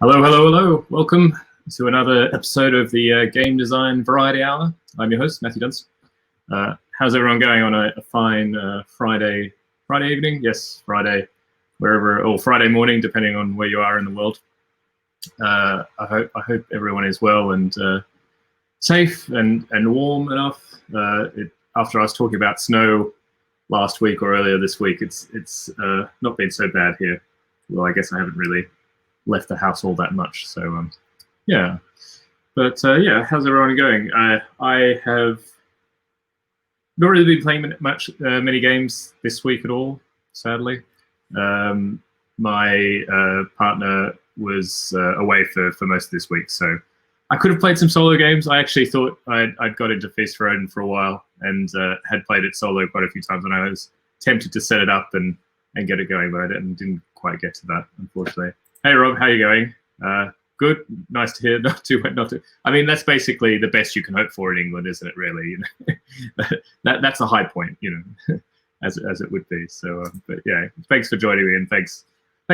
Hello, hello, hello. Welcome to another episode of the Game Design Variety Hour. I'm your host, Matthew Dunst. How's everyone going on a fine Friday evening? Yes, Friday, wherever, or Friday morning, depending on where you are in the world. I hope everyone is well and safe and warm enough. After I was talking about snow last week or earlier this week, it's not been so bad here. Well, I guess I haven't really left the house all that much. So yeah, but yeah, how's everyone going? I have not really been playing many games this week at all, sadly. My partner was away for most of this week, so I could have played some solo games. I actually thought I'd got into Feast for Odin for a while and had played it solo quite a few times, and I was tempted to set it up and get it going, but I didn't quite get to that, unfortunately. Hey Rob, how are you going? Good, nice to hear. Not too. I mean, that's basically the best you can hope for in England, isn't it? Really, you know, that's a high point, you know, as it would be. So, but yeah, thanks for joining me, and thanks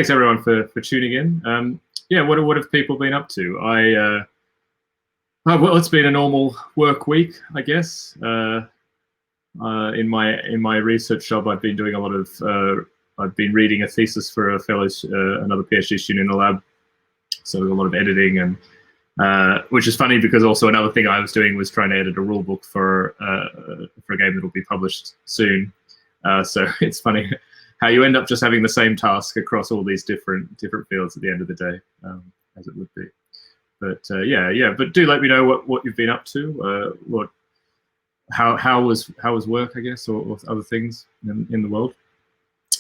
everyone for tuning in. Yeah, what have people been up to? Well, it's been a normal work week, I guess. In my research job, I've been doing a lot of. I've been reading a thesis for another PhD student in the lab, so a lot of editing, and which is funny because also another thing I was doing was trying to edit a rule book for a game that will be published soon. So it's funny how you end up just having the same task across all these different fields at the end of the day, as it would be. But yeah. But do let me know what you've been up to. How was work, I guess, or other things in the world.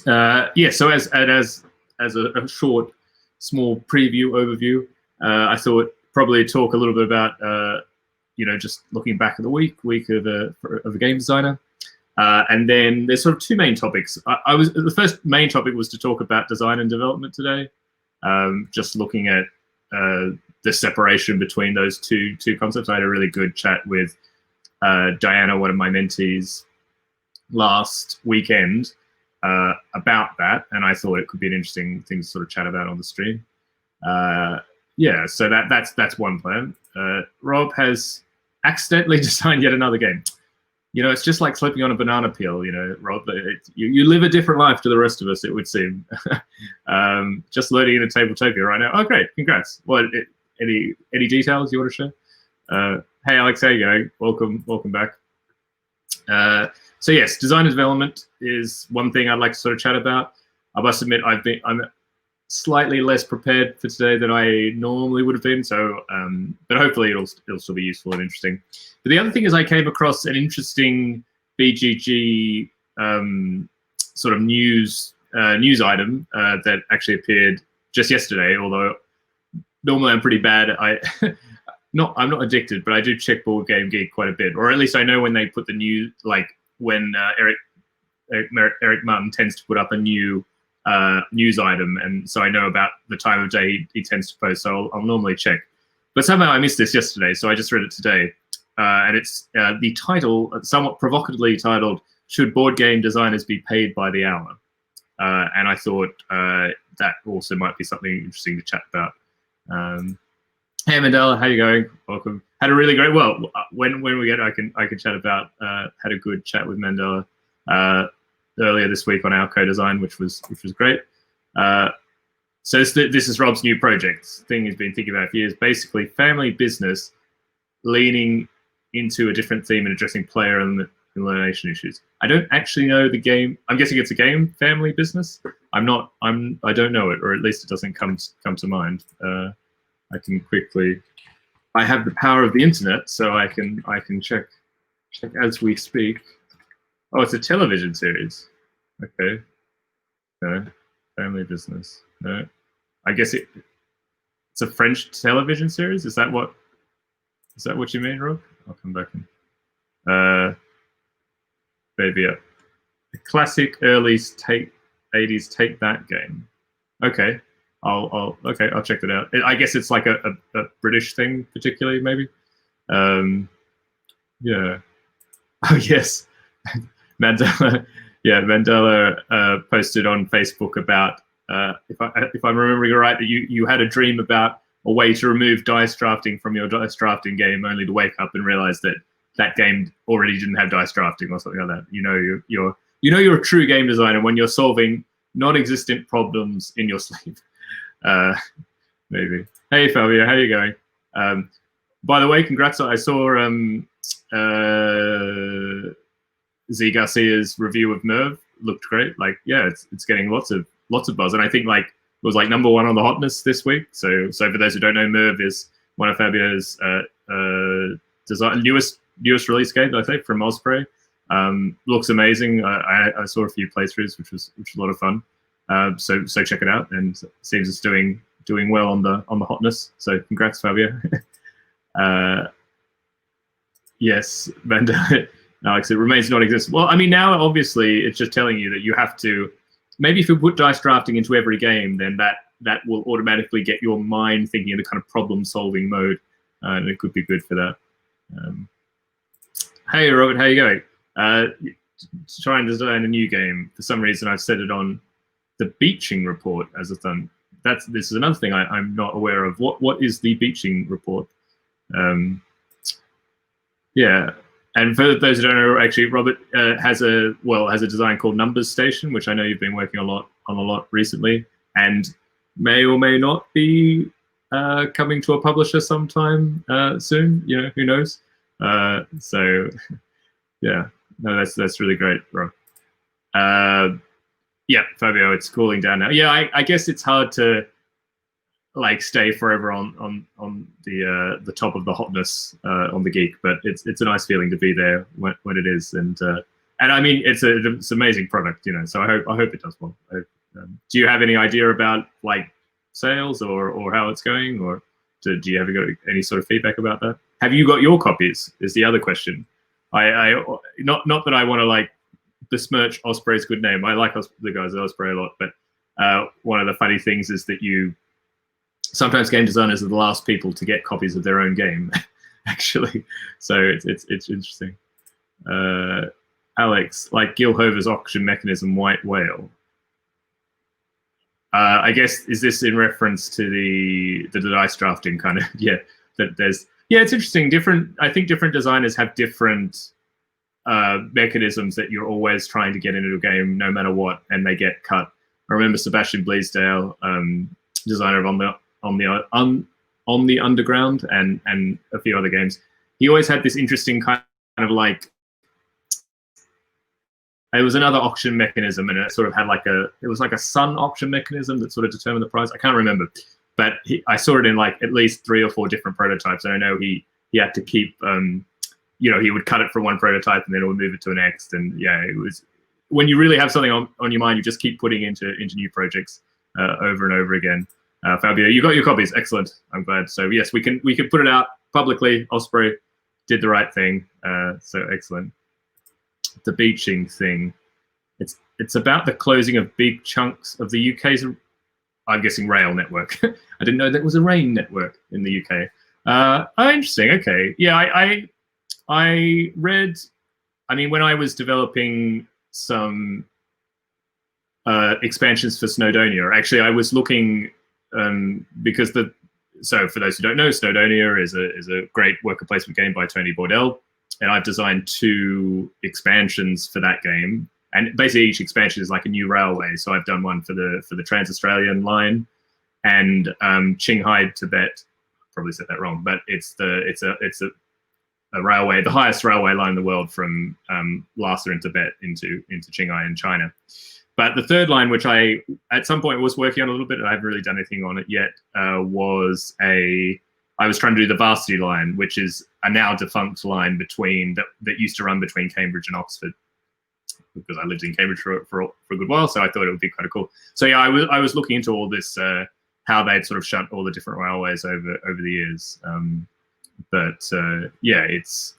Yeah, so as a short, small preview overview, I thought probably talk a little bit about just looking back at the week of a game designer, and then there's sort of two main topics. The first main topic was to talk about design and development today, just looking at the separation between those two concepts. I had a really good chat with Diana, one of my mentees, last weekend. About that, and I thought it could be an interesting thing to sort of chat about on the stream. Yeah, so that's one plan. Rob has accidentally designed yet another game. You know, it's just like slipping on a banana peel. You know, Rob, you live a different life to the rest of us, it would seem. Just learning in a Tabletopia right now. Oh, great! Congrats. What? Any details you want to share? Hey, Alex, how you going? Welcome back. So yes, design and development is one thing I'd like to sort of chat about. I must admit I'm slightly less prepared for today than I normally would have been. So, but hopefully it'll still be useful and interesting. But the other thing is I came across an interesting BGG sort of news item that actually appeared just yesterday. Although normally I'm pretty bad. I'm not addicted, but I do check Board Game Geek quite a bit, or at least I know when they put the news, like when Eric Martin tends to put up a new news item, and so I know about the time of day he tends to post, so I'll normally check. But somehow I missed this yesterday, so I just read it today. And it's the title, somewhat provocatively titled, "Should Board Game Designers Be Paid by the Hour?" And I thought that also might be something interesting to chat about. Hey Mandela, how you going? Welcome. Had a really great. Well, when we get, I can chat about. Had a good chat with Mandela earlier this week on our co-design, which was great. So this is Rob's new project. Thing he's been thinking about for years. Basically, family business leaning into a different theme and addressing player and elimination issues. I don't actually know the game. I'm guessing it's a game, family business. I don't know it, or at least it doesn't come to mind. I can quickly. I have the power of the internet, so I can check as we speak. Oh, it's a television series. Okay. No. Family business. No. I guess it's a French television series. Is that what you mean, Rob? I'll come back and maybe a classic early 80s take that game. Okay. I'll check that out. I guess it's like a British thing, particularly maybe. Yeah. Oh yes, Mandela. Yeah, Mandela posted on Facebook about if I'm remembering right, that you had a dream about a way to remove dice drafting from your dice drafting game, only to wake up and realize that that game already didn't have dice drafting or something like that. You're a true game designer when you're solving non-existent problems in your sleep. Maybe. Hey Fabio, how are you going? By the way, congrats! I saw Z Garcia's review of Merv. Looked great. Like, yeah, it's getting lots of buzz, and I think like it was like #1 on the hotness this week. So for those who don't know, Merv is one of Fabio's newest release games, I think, from Osprey. Looks amazing. I saw a few playthroughs, which was a lot of fun. So check it out, and seems it's doing well on the hotness. So congrats, Fabio. Yes, Vanda. Alex, it remains non-existent. Well, I mean, now obviously it's just telling you that you have to. Maybe if you put dice drafting into every game, then that will automatically get your mind thinking in the kind of problem-solving mode, and it could be good for that. Hey, Robert, how you going? Try and design a new game. For some reason, I've set it on the Beaching Report as a thumb. This is another thing I'm not aware of. What is the Beaching Report? Yeah. And for those who don't know, actually, Robert has a design called Numbers Station, which I know you've been working on a lot recently, and may or may not be coming to a publisher sometime soon. You know, who knows? So, yeah, no, that's really great, bro. Yeah, Fabio, it's cooling down now. Yeah, I guess it's hard to like stay forever on the top of the hotness on the Geek, but it's a nice feeling to be there when it is, and I mean it's an amazing product, you know. So I hope it does well. Do you have any idea about like sales or how it's going, or do you have any sort of feedback about that? Have you got your copies? Is the other question. I not that I want to like besmirch Osprey's good name. I like the guys at Osprey a lot, but one of the funny things is that sometimes game designers are the last people to get copies of their own game, actually. So it's interesting. Alex, like Gil Hover's auction mechanism, White Whale. I guess, is this in reference to the dice drafting kind of? Yeah, it's interesting. I think different designers have different mechanisms that you're always trying to get into a game, no matter what, and they get cut. I remember Sebastian Bleasdale, designer of on the Underground and a few other games. He always had this interesting kind of like, it was another auction mechanism, and it sort of had it was like a sun auction mechanism that sort of determined the price. I can't remember, but I saw it in like at least 3 or 4 different prototypes. And I know he had to keep, he would cut it from one prototype and then it would move it to the next. And yeah, it was, when you really have something on your mind, you just keep putting into new projects over and over again. Fabio, you got your copies. Excellent. I'm glad. So yes, we can put it out publicly. Osprey did the right thing. So excellent. The beaching thing. It's about the closing of big chunks of the UK's, I'm guessing, rail network. I didn't know that was a rail network in the UK. Interesting. Okay. Yeah, I read. I mean, when I was developing some expansions for Snowdonia, actually, I was looking. Because so for those who don't know, Snowdonia is a great worker placement game by Tony Bordell, and I've designed 2 expansions for that game. And basically, each expansion is like a new railway. So I've done one for the Trans-Australian line, and Qinghai, Tibet. Probably said that wrong, but it's a railway, the highest railway line in the world from Lhasa in Tibet into Qinghai in China. But the third line, which I at some point was working on a little bit, and I haven't really done anything on it yet, I was trying to do the Varsity line, which is a now defunct line that used to run between Cambridge and Oxford, because I lived in Cambridge for a good while, so I thought it would be kind of cool. So yeah, I was looking into all this, how they'd sort of shut all the different railways over the years. Yeah, it's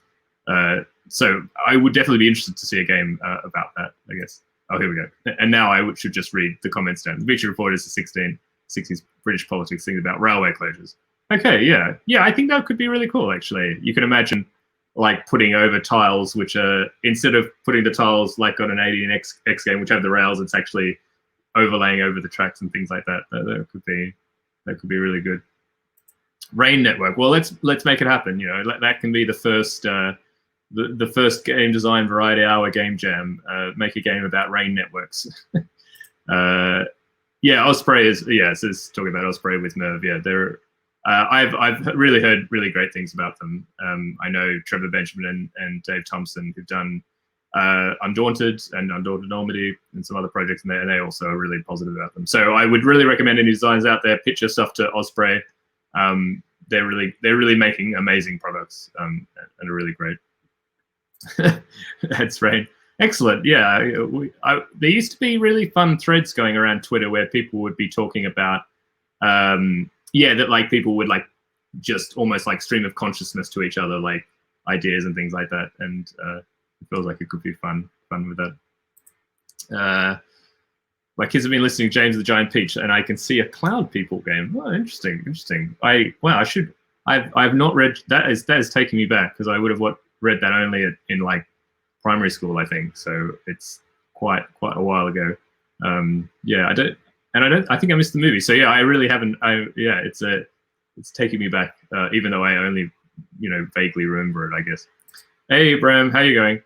so I would definitely be interested to see a game about that, I guess. Oh, here we go. And now I should just read the comments down. The Beaching Report is the 1660s British politics thing about railway closures. Okay, yeah. Yeah, I think that could be really cool, actually. You can imagine like putting over tiles, which are, instead of putting the tiles like on an 80 X game, which have the rails, it's actually overlaying over the tracks and things like that. That could be really good. Rain Network. Well, let's make it happen. You know, that can be the first the first game design variety hour game jam. Make a game about rain networks. Yeah, Osprey is it's talking about Osprey with Merv. Yeah, they're I've really heard really great things about them. I know Trevor Benjamin and Dave Thompson who've done Undaunted and Undaunted Normandy and some other projects, and they also are really positive about them. So I would really recommend any designs out there, pitch your stuff to Osprey. They're really making amazing products and are really great. That's right. Excellent. Yeah, there used to be really fun threads going around Twitter where people would be talking about that like people would like just almost like stream of consciousness to each other, like ideas and things like that, and it feels like it could be fun with that. My kids have been listening to James the Giant Peach, and I can see a Cloud People game. Oh, interesting. I've not read that. Is taking me back because I would have read that only in like primary school, I think. So it's quite a while ago. I think I missed the movie. So yeah, I really haven't. It's taking me back, even though I only vaguely remember it, I guess. Hey Bram, how you going?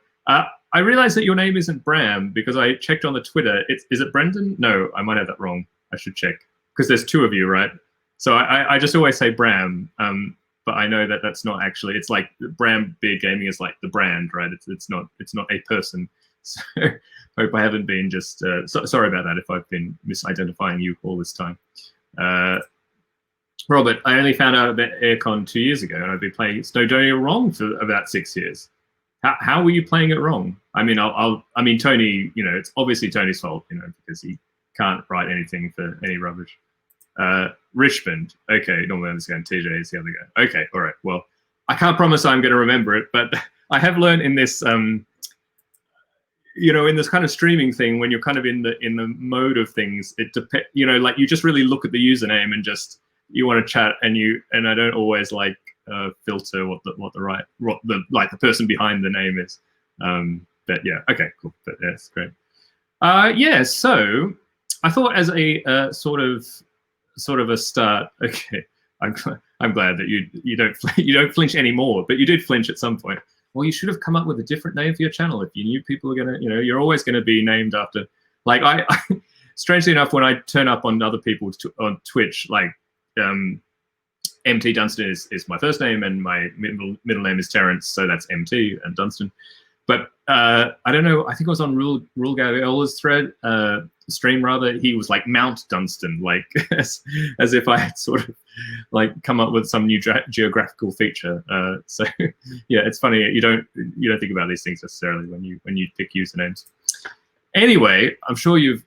I realized that your name isn't Bram because I checked on the Twitter. Is it Brendan? No, I might have that wrong. I should check because there's two of you, right? So I just always say Bram, but I know that that's not actually. It's like Bram Beer Gaming is like the brand, right? It's not a person. So hope I haven't been just sorry about that if I've been misidentifying you all this time. Robert, I only found out about Aircon 2 years ago, and I've been playing Snowdonia wrong for about 6 years. How were you playing it wrong? I mean, I mean, Tony, it's obviously Tony's fault, because he can't write anything for any rubbish. Richmond, okay, normally I'm just going TJ is the other guy. Okay, all right. Well, I can't promise I'm going to remember it, but I have learned in this, in this kind of streaming thing, when you're kind of in the mode of things, it depends. Like you just really look at the username and just you want to chat, and I don't always like filter what the person behind the name is. But yeah, okay, cool. But yeah, it's great. So I thought as a sort of a start. Okay, I'm glad that you don't flinch anymore, but you did flinch at some point. Well, you should have come up with a different name for your channel if you knew people were gonna, you're always gonna be named after. Like I strangely enough, when I turn up on other people's on Twitch, like MT Dunstan is my first name, and my middle name is Terrence, so that's MT and Dunstan. But I don't know. I think it was on Rule Gaviola's stream rather. He was like Mount Dunstan, like as if I had sort of like come up with some new geographical feature. So yeah, it's funny. You don't think about these things necessarily when you pick usernames. Anyway, I'm sure you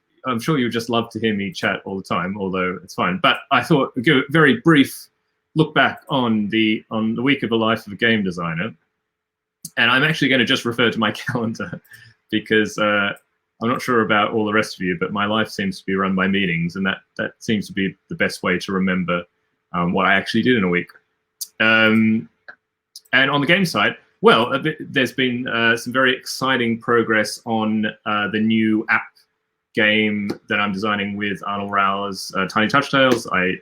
just love to hear me chat all the time, although it's fine. But I thought I'd give a very brief look back on the week of the life of a game designer. And I'm actually going to just refer to my calendar because I'm not sure about all the rest of you, but my life seems to be run by meetings, and that seems to be the best way to remember what I actually did in a week. And on the game side, well, there's been some very exciting progress on the new app game that I'm designing with Arnold Rauer's Tiny Touch Tales. I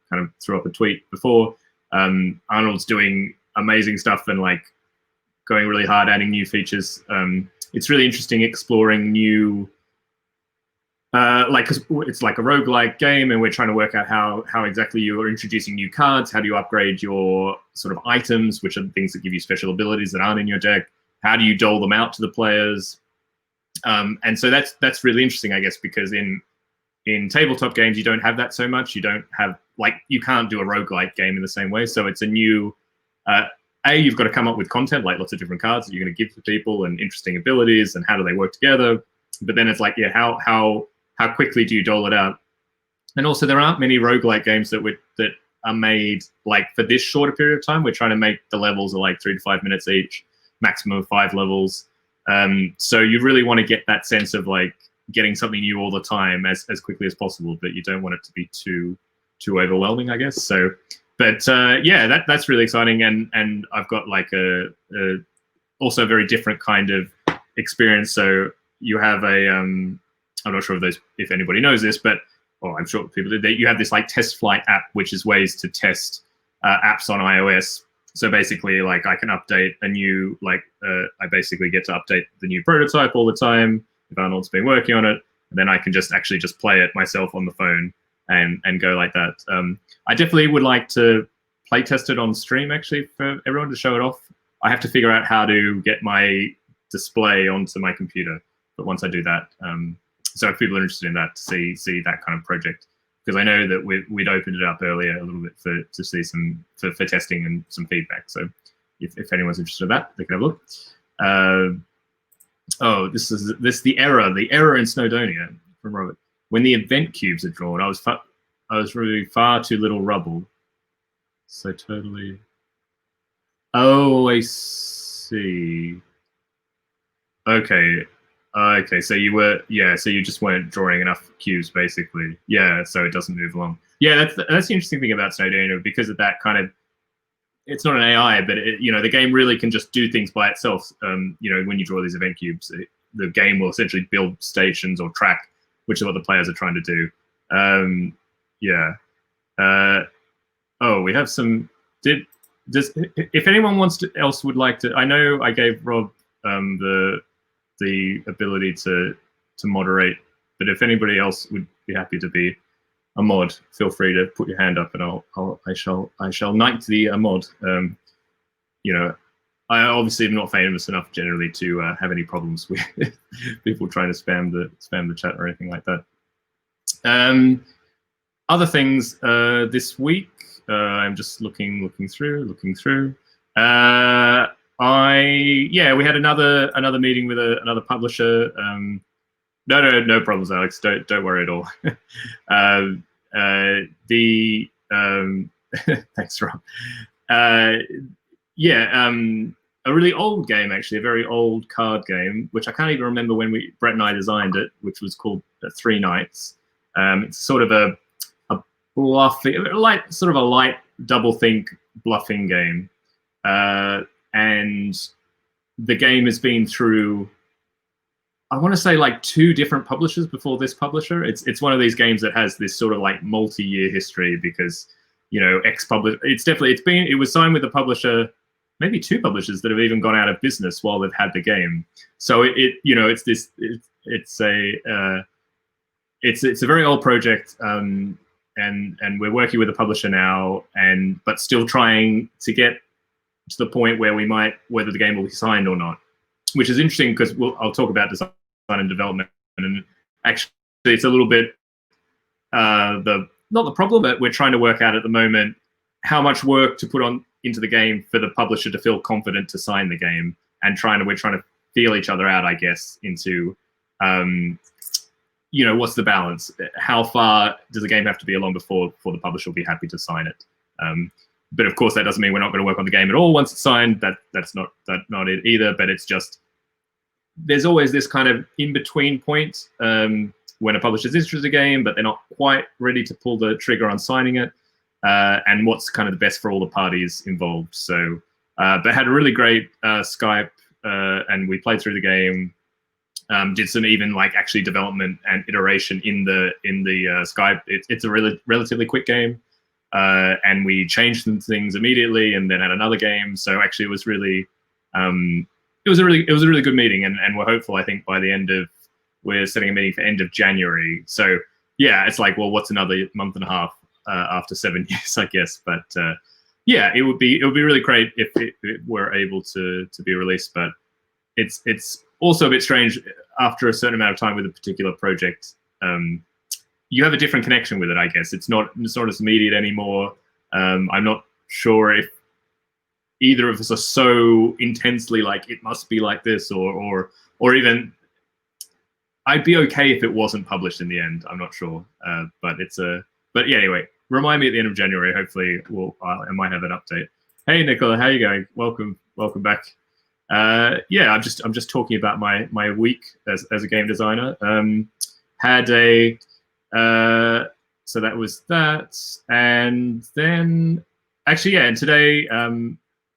kind of threw up a tweet before. Arnold's doing amazing stuff and like going really hard, adding new features. It's really interesting exploring new, cause it's like a roguelike game, and we're trying to work out how exactly you are introducing new cards. How do you upgrade your sort of items, which are the things that give you special abilities that aren't in your deck? How do you dole them out to the players? And so that's really interesting, I guess, because in tabletop games, you don't have that so much. You don't have, you can't do a roguelike game in the same way. So it's a new, you've got to come up with content, like lots of different cards that you're going to give to people and interesting abilities and how do they work together. But then it's like, yeah, how quickly do you dole it out? And also there aren't many roguelike games that are made like for this shorter period of time. We're trying to make the levels are like 3 to 5 minutes each, maximum of 5 levels. So you really want to get that sense of like getting something new all the time as quickly as possible, but you don't want it to be too overwhelming, I guess. So, but yeah, that's really exciting, and I've got like a also a very different kind of experience. So you have a I'm not sure if anybody knows this, but I'm sure people did. You have this like test flight app, which is ways to test apps on iOS. So basically, like I can update a new, I basically get to update the new prototype all the time if Arnold's been working on it, and then I can just play it myself on the phone and go like that. I definitely would like to play test it on stream actually for everyone to show it off. I have to figure out how to get my display onto my computer, but once I do that, so if people are interested in that, to see that kind of project. Because I know that we'd opened it up earlier a little bit to see some for testing and some feedback. So if anyone's interested in that, they can have a look. The error in Snowdonia from Robert. When the event cubes are drawn, I was really far too little rubble. So totally. Oh, I see. Okay. Okay, so so you just weren't drawing enough cubes, basically. Yeah, so it doesn't move along. Yeah, that's the interesting thing about Snowdonia, because of that kind of, it's not an AI, but the game really can just do things by itself. When you draw these event cubes, the game will essentially build stations or track, which is what the players are trying to do. We have some. If anyone else would like to, I know I gave Rob the ability to moderate, but if anybody else would be happy to be a mod, feel free to put your hand up, and I shall knight the mod. I obviously am not famous enough generally to have any problems with people trying to spam the chat or anything like that. Other things this week, I'm just looking through. We had another meeting with another publisher. No problems, Alex. Don't worry at all. Thanks, Rob. A really old game, actually, a very old card game, which I can't even remember when Brett and I designed it, which was called Three Knights. It's sort of a bluffing, a light doublethink bluffing game. And the game has been through, I want to say, like 2 different publishers before this publisher. It's one of these games that has this sort of like multi-year history, because it was signed with a publisher, maybe 2 publishers that have even gone out of business while they've had the game. So it's a very old project, and we're working with a publisher now, but still trying to get to the point where whether the game will be signed or not, which is interesting, because I'll talk about design and development, and actually it's a little bit not the problem, but we're trying to work out at the moment how much work to put into the game for the publisher to feel confident to sign the game, and we're trying to feel each other out, I guess, into what's the balance? How far does the game have to be along before the publisher will be happy to sign it? But of course, that doesn't mean we're not going to work on the game at all once it's signed. That's not it either. But it's just, there's always this kind of in-between point when a publisher's interested in a game, but they're not quite ready to pull the trigger on signing it, and what's kind of the best for all the parties involved. So, but had a really great Skype, and we played through the game. Did some even actually development and iteration in the Skype. It's a relatively quick game. And we changed some things immediately, and then had another game. So actually, it was really, it was a really good meeting, and we're hopeful. I think by the we're setting a meeting for end of January. So yeah, it's like, well, what's another month and a half after 7 years, I guess. But it would be really great if it were able to be released. But it's also a bit strange after a certain amount of time with a particular project. You have a different connection with it, I guess. It's not as immediate anymore. I'm not sure if either of us are so intensely like it must be like this, or even I'd be okay if it wasn't published in the end. I'm not sure, but anyway. Remind me at the end of January. Hopefully, I might have an update. Hey, Nicola, how are you going? Welcome back. I'm just talking about my week as a game designer. So that was that, and then and today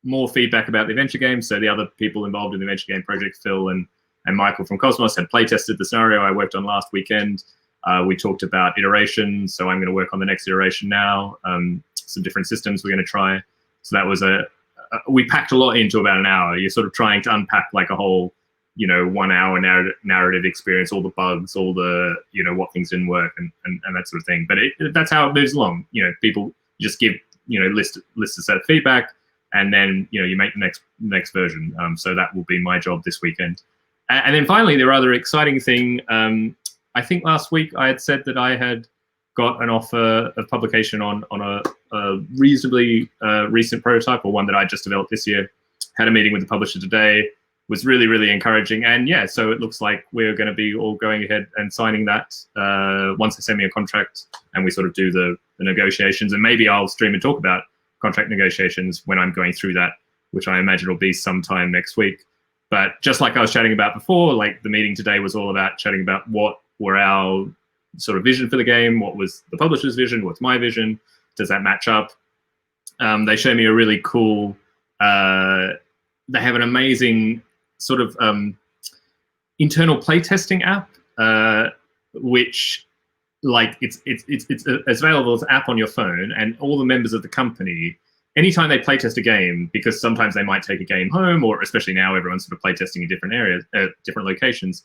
more feedback about the adventure game. So the other people involved in the adventure game project, Phil and and Michael from Cosmos had playtested the scenario I worked on last weekend. We talked about iteration, so I'm going to work on the next iteration now. Some different systems we're going to try. So that was we packed a lot into about an hour. You're sort of trying to unpack like a whole, 1 hour narrative experience, all the bugs, all the, what things didn't work and that sort of thing. But that's how it moves along. People just give, list a set of feedback, and then, you make the next version. So that will be my job this weekend. And then finally, the rather exciting thing, I think last week I had said that I had got an offer of publication on a reasonably recent prototype, or one that I just developed this year. Had a meeting with the publisher today, was really, really encouraging. And yeah, so it looks like we're going to be all going ahead and signing that once they send me a contract and we sort of do the negotiations. And maybe I'll stream and talk about contract negotiations when I'm going through that, which I imagine will be sometime next week. But just like I was chatting about before, like the meeting today was all about chatting about what were our sort of vision for the game, what was the publisher's vision, what's my vision, does that match up? They show me a really cool, they have an amazing sort of internal playtesting app, which like it's available as an app on your phone, and all the members of the company, anytime they playtest a game, because sometimes they might take a game home, or especially now everyone's sort of playtesting in different areas, different locations.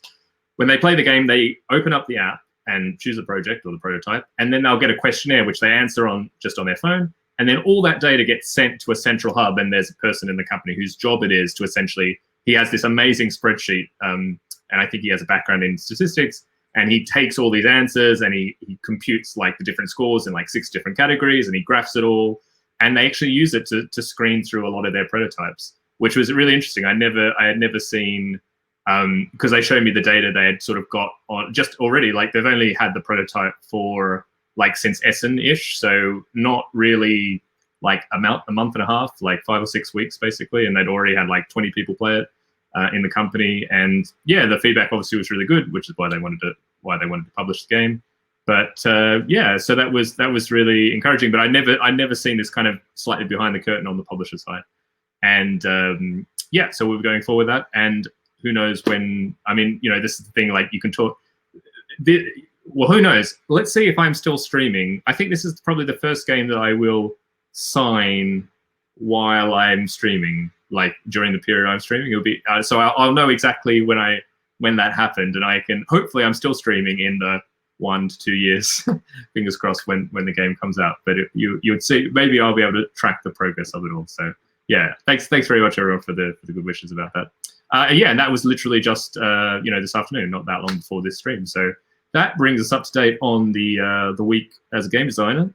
When they play the game, they open up the app and choose the project or the prototype, and then they'll get a questionnaire which they answer just on their phone. And then all that data gets sent to a central hub, and there's a person in the company whose job it is to essentially, he has this amazing spreadsheet, and I think he has a background in statistics, and he takes all these answers and he computes like the different scores in like 6 different categories, and he graphs it all, and they actually use it to screen through a lot of their prototypes, which was really interesting. I had never seen, because they showed me the data they had sort of got on just already, like they've only had the prototype for like since Essen-ish, so not really like a month and a half, like 5 or 6 weeks basically, and they'd already had like 20 people play it in the company. And yeah, the feedback obviously was really good, which is why they wanted to publish the game. But yeah, so that was really encouraging. But I'd never seen this kind of slightly behind the curtain on the publisher side. And yeah, so we were going forward with that, and who knows when, I mean, this is the thing, like you can talk, well, who knows? Let's see if I'm still streaming. I think this is probably the first game that I will sign while I'm streaming, like during the period I'm streaming. It'll be so I'll know exactly when that happened, and I can, hopefully I'm still streaming in the 1 to 2 years, fingers crossed, when the game comes out. But you would see, maybe I'll be able to track the progress of it all. So yeah, thanks very much everyone for the good wishes about that. Yeah, and that was literally just this afternoon, not that long before this stream. So that brings us up to date on the week as a game designer.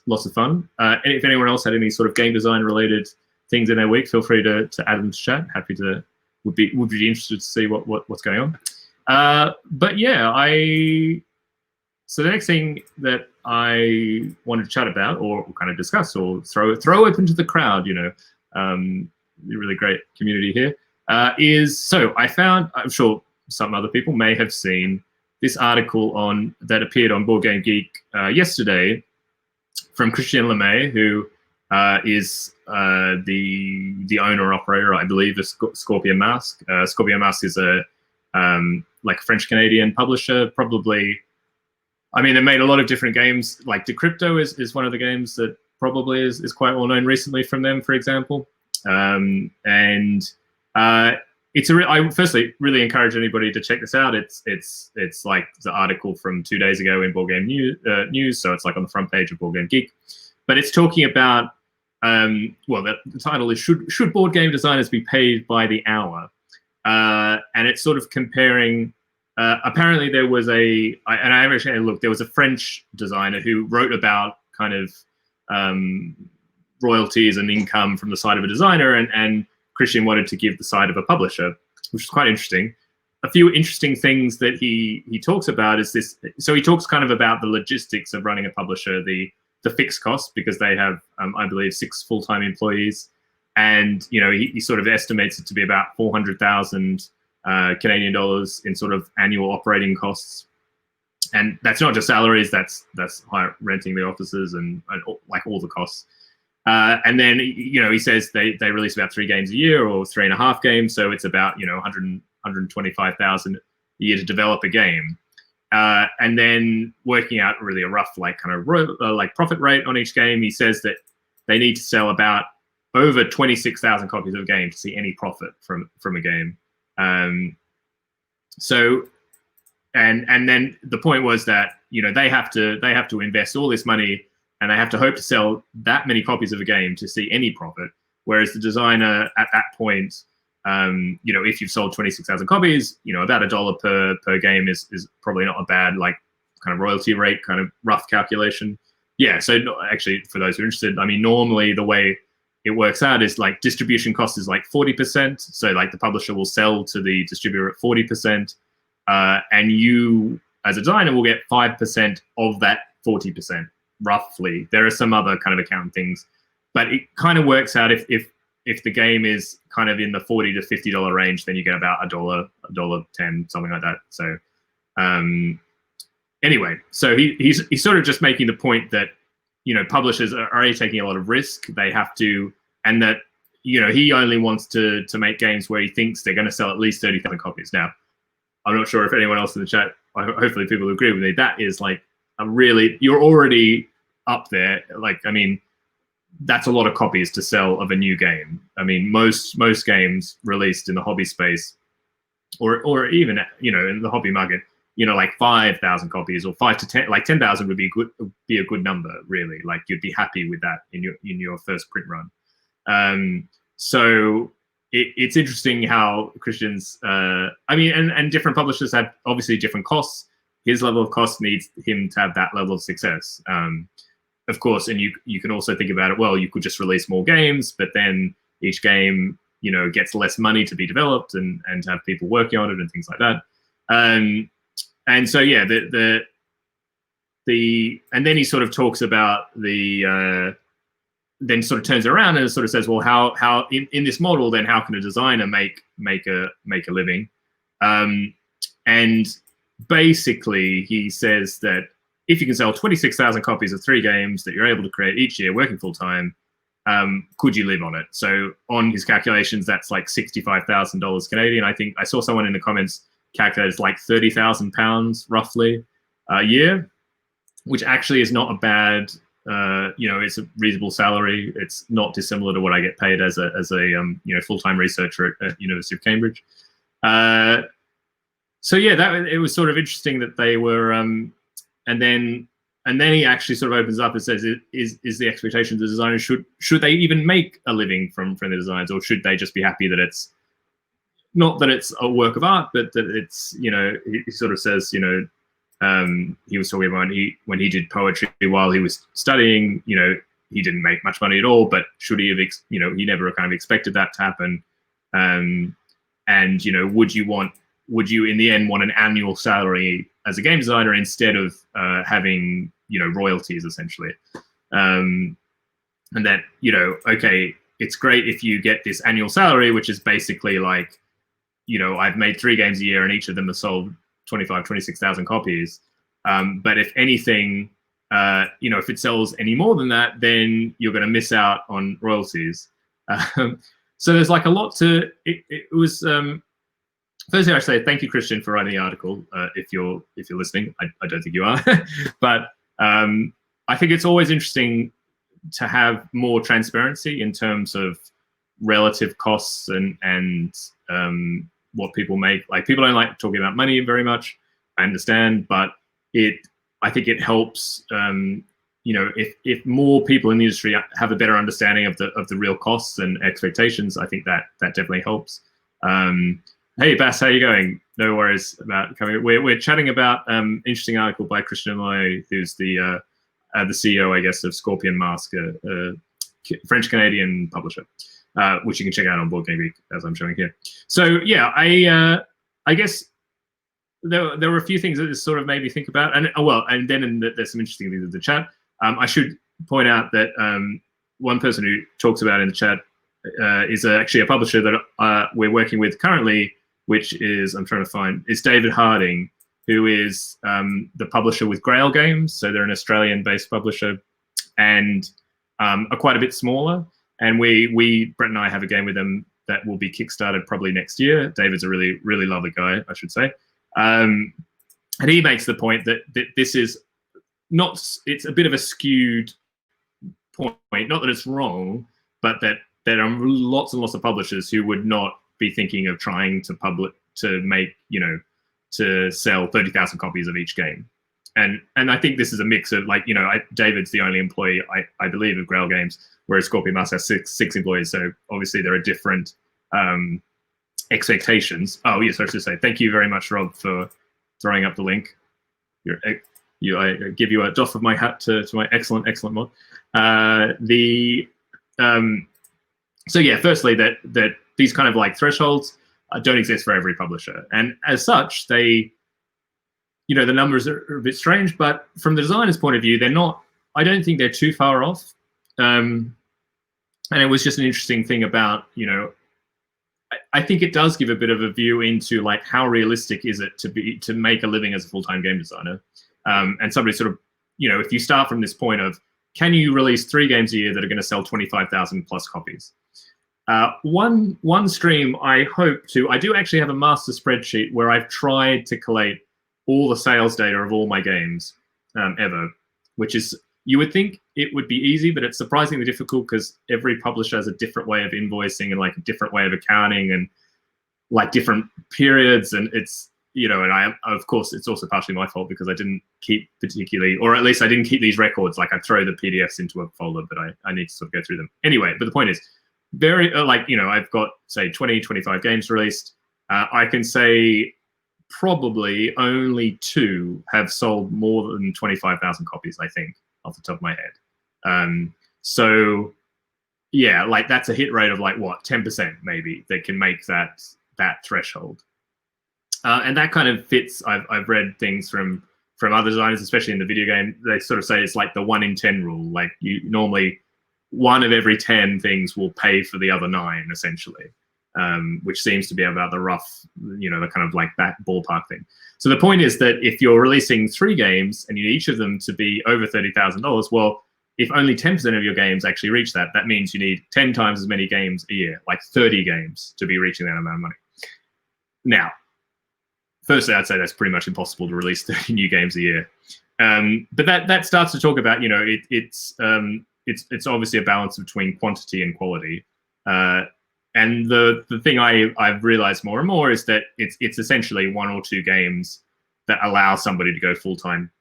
Lots of fun. And if anyone else had any sort of game design related things in their week, feel free to add them to chat. Happy to, would be interested to see what's going on. But yeah, so the next thing that I wanted to chat about, or kind of discuss, or throw open to the crowd, the really great community here, is, so I found, I'm sure some other people may have seen this article that appeared on Board Game Geek yesterday from Christian Lemay, who is the owner operator, I believe, of Scorpion Mask. Scorpion Mask is a like a French-Canadian publisher, probably. I mean, they made a lot of different games. Like Decrypto is one of the games that probably is quite well known recently from them, for example. I firstly really encourage anybody to check this out. It's like the article from 2 days ago in Board Game News, so it's like on the front page of Board Game Geek. But it's talking about, well, the title is Should Board Game Designers Be Paid by the Hour? And it's sort of comparing. Apparently, there was there was a French designer who wrote about kind of royalties and income from the side of a designer, and Christian wanted to give the side of a publisher, which is quite interesting. A few interesting things that he talks about is this. So he talks kind of about the logistics of running a publisher, the fixed costs, because they have, I believe, 6 full-time employees, and he sort of estimates it to be about 400,000 Canadian dollars in sort of annual operating costs. And that's not just salaries, that's renting the offices and like all the costs. And then he says they release about 3 games a year, or 3.5 games, so it's about 125,000 a year to develop a game. And then working out really a rough like profit rate on each game. He says that they need to sell about over 26,000 copies of a game to see any profit from a game. So and then the point was that they have to invest all this money, and they have to hope to sell that many copies of a game to see any profit. Whereas the designer at that point, if you've sold 26,000 copies, about $1 per game is probably not a bad kind of royalty rate, kind of rough calculation. Yeah. So actually, for those who are interested, I mean, normally the way it works out is like distribution cost is like 40%. So like the publisher will sell to the distributor at 40%, and you as a designer will get 5% of that 40%, roughly. There are some other kind of accounting things, but it kind of works out if the game is kind of in the $40 to $50 range, then you get about $1.10, something like that. So anyway, so he's sort of just making the point that publishers are already taking a lot of risk. They have to, and that he only wants to make games where he thinks they're going to sell at least 30,000 copies. Now, I'm not sure if anyone else in the chat, hopefully people will agree with me, that is like you're already up there. Like, I mean, that's a lot of copies to sell of a new game. I mean, most games released in the hobby space, or even in the hobby market, like 5,000 copies or 5 to 10, like 10,000 would be a good number, really. Like you'd be happy with that in your first print run. So it's interesting how Christian's, I mean, and different publishers have obviously different costs. His level of cost needs him to have that level of success. Of course, and you can also think about it, well, you could just release more games, but then each game, gets less money to be developed and to have people working on it and things like that. And so, yeah, and then he sort of talks about then sort of turns around and sort of says, well, how in this model, then how can a designer make a living? And basically he says that if you can sell 26,000 copies of 3 games that you're able to create each year working full time, could you live on it? So on his calculations, that's like $65,000 Canadian. I think I saw someone in the comments calculate it's like £30,000 roughly a year, which actually is not a bad, it's a reasonable salary. It's not dissimilar to what I get paid as a full-time researcher at University of Cambridge. So yeah, it was sort of interesting that they were, and then he actually sort of opens up and says, is the expectation of the designer, should they even make a living from the designs, or should they just be happy that it's not that it's a work of art, but that it's, he sort of says, he was talking about when he did poetry while he was studying, he didn't make much money at all, but should he have, he never kind of expected that to happen. And, would you in the end want an annual salary as a game designer instead of having, royalties essentially? And that, okay, it's great if you get this annual salary, which is basically like, I've made 3 games a year and each of them have sold 26,000 copies. But if anything, if it sells any more than that, then you're going to miss out on royalties. So there's like a lot to it was. Firstly, I say thank you, Christian, for writing the article. If you're listening, I don't think you are, but I think it's always interesting to have more transparency in terms of relative costs and what people make. Like, people don't like talking about money very much, I understand, but I think it helps. If more people in the industry have a better understanding of the real costs and expectations, I think that definitely helps. Hey Bass, how are you going? No worries about coming. We're chatting about interesting article by Christian Loy, who's the CEO, I guess, of Scorpion Mask, a French Canadian publisher, which you can check out on Board Game Geek, as I'm showing here. So yeah, I guess there were a few things that this sort of made me think about, and then there's some interesting things in the chat. I should point out that one person who talks about in the chat is actually a publisher that we're working with currently, which is, it's David Harding, who is the publisher with Grail Games. So they're an Australian-based publisher and are quite a bit smaller. And Brett and I have a game with them that will be kickstarted probably next year. David's a really, really lovely guy, I should say. And he makes the point that this is not, it's a bit of a skewed point, not that it's wrong, but that there are lots and lots of publishers who would not be thinking of trying to make, to sell 30,000 copies of each game. And I think this is a mix of, like, David's the only employee, I believe, of Grail Games, whereas Scorpion Master has six employees. So obviously there are different expectations. Oh, yes, I should say, thank you very much, Rob, for throwing up the link. I give you a doff of my hat to my excellent mod. So yeah, firstly, that these kind of like thresholds don't exist for every publisher, and as such, they, the numbers are a bit strange. But from the designer's point of view, they're not. I don't think they're too far off. And it was just an interesting thing about, I think it does give a bit of a view into like how realistic is it to make a living as a full-time game designer. And somebody sort of, if you start from this point of, can you release 3 games a year that are going to sell 25,000 plus copies? One stream I do actually have a master spreadsheet where I've tried to collate all the sales data of all my games ever, which is, you would think it would be easy, but it's surprisingly difficult because every publisher has a different way of invoicing and like a different way of accounting and like different periods. And it's, and of course, it's also partially my fault because I didn't keep particularly, or at least I didn't keep these records. Like I throw the PDFs into a folder, but I need to sort of go through them. Anyway, but the point is, I've got, say, 20, 25 games released. I can say probably only 2 have sold more than 25,000 copies, I think, off the top of my head. So yeah, like that's a hit rate of like what, 10% maybe that can make that threshold. And that kind of fits. I've read things from other designers, especially in the video game. They sort of say it's like the 1 in 10 rule. Like you normally 1 of every 10 things will pay for the other 9, essentially, which seems to be about the rough, the kind of like that ballpark thing. So the point is that if you're releasing 3 games and you need each of them to be over $30,000, well, if only 10% of your games actually reach that, that means you need 10 times as many games a year, like 30 games, to be reaching that amount of money. Now, firstly, I'd say that's pretty much impossible to release 30 new games a year. But that starts to talk about, it's obviously a balance between quantity and quality. And the thing I've realized more and more is that it's essentially 1 or 2 games that allow somebody to go full-time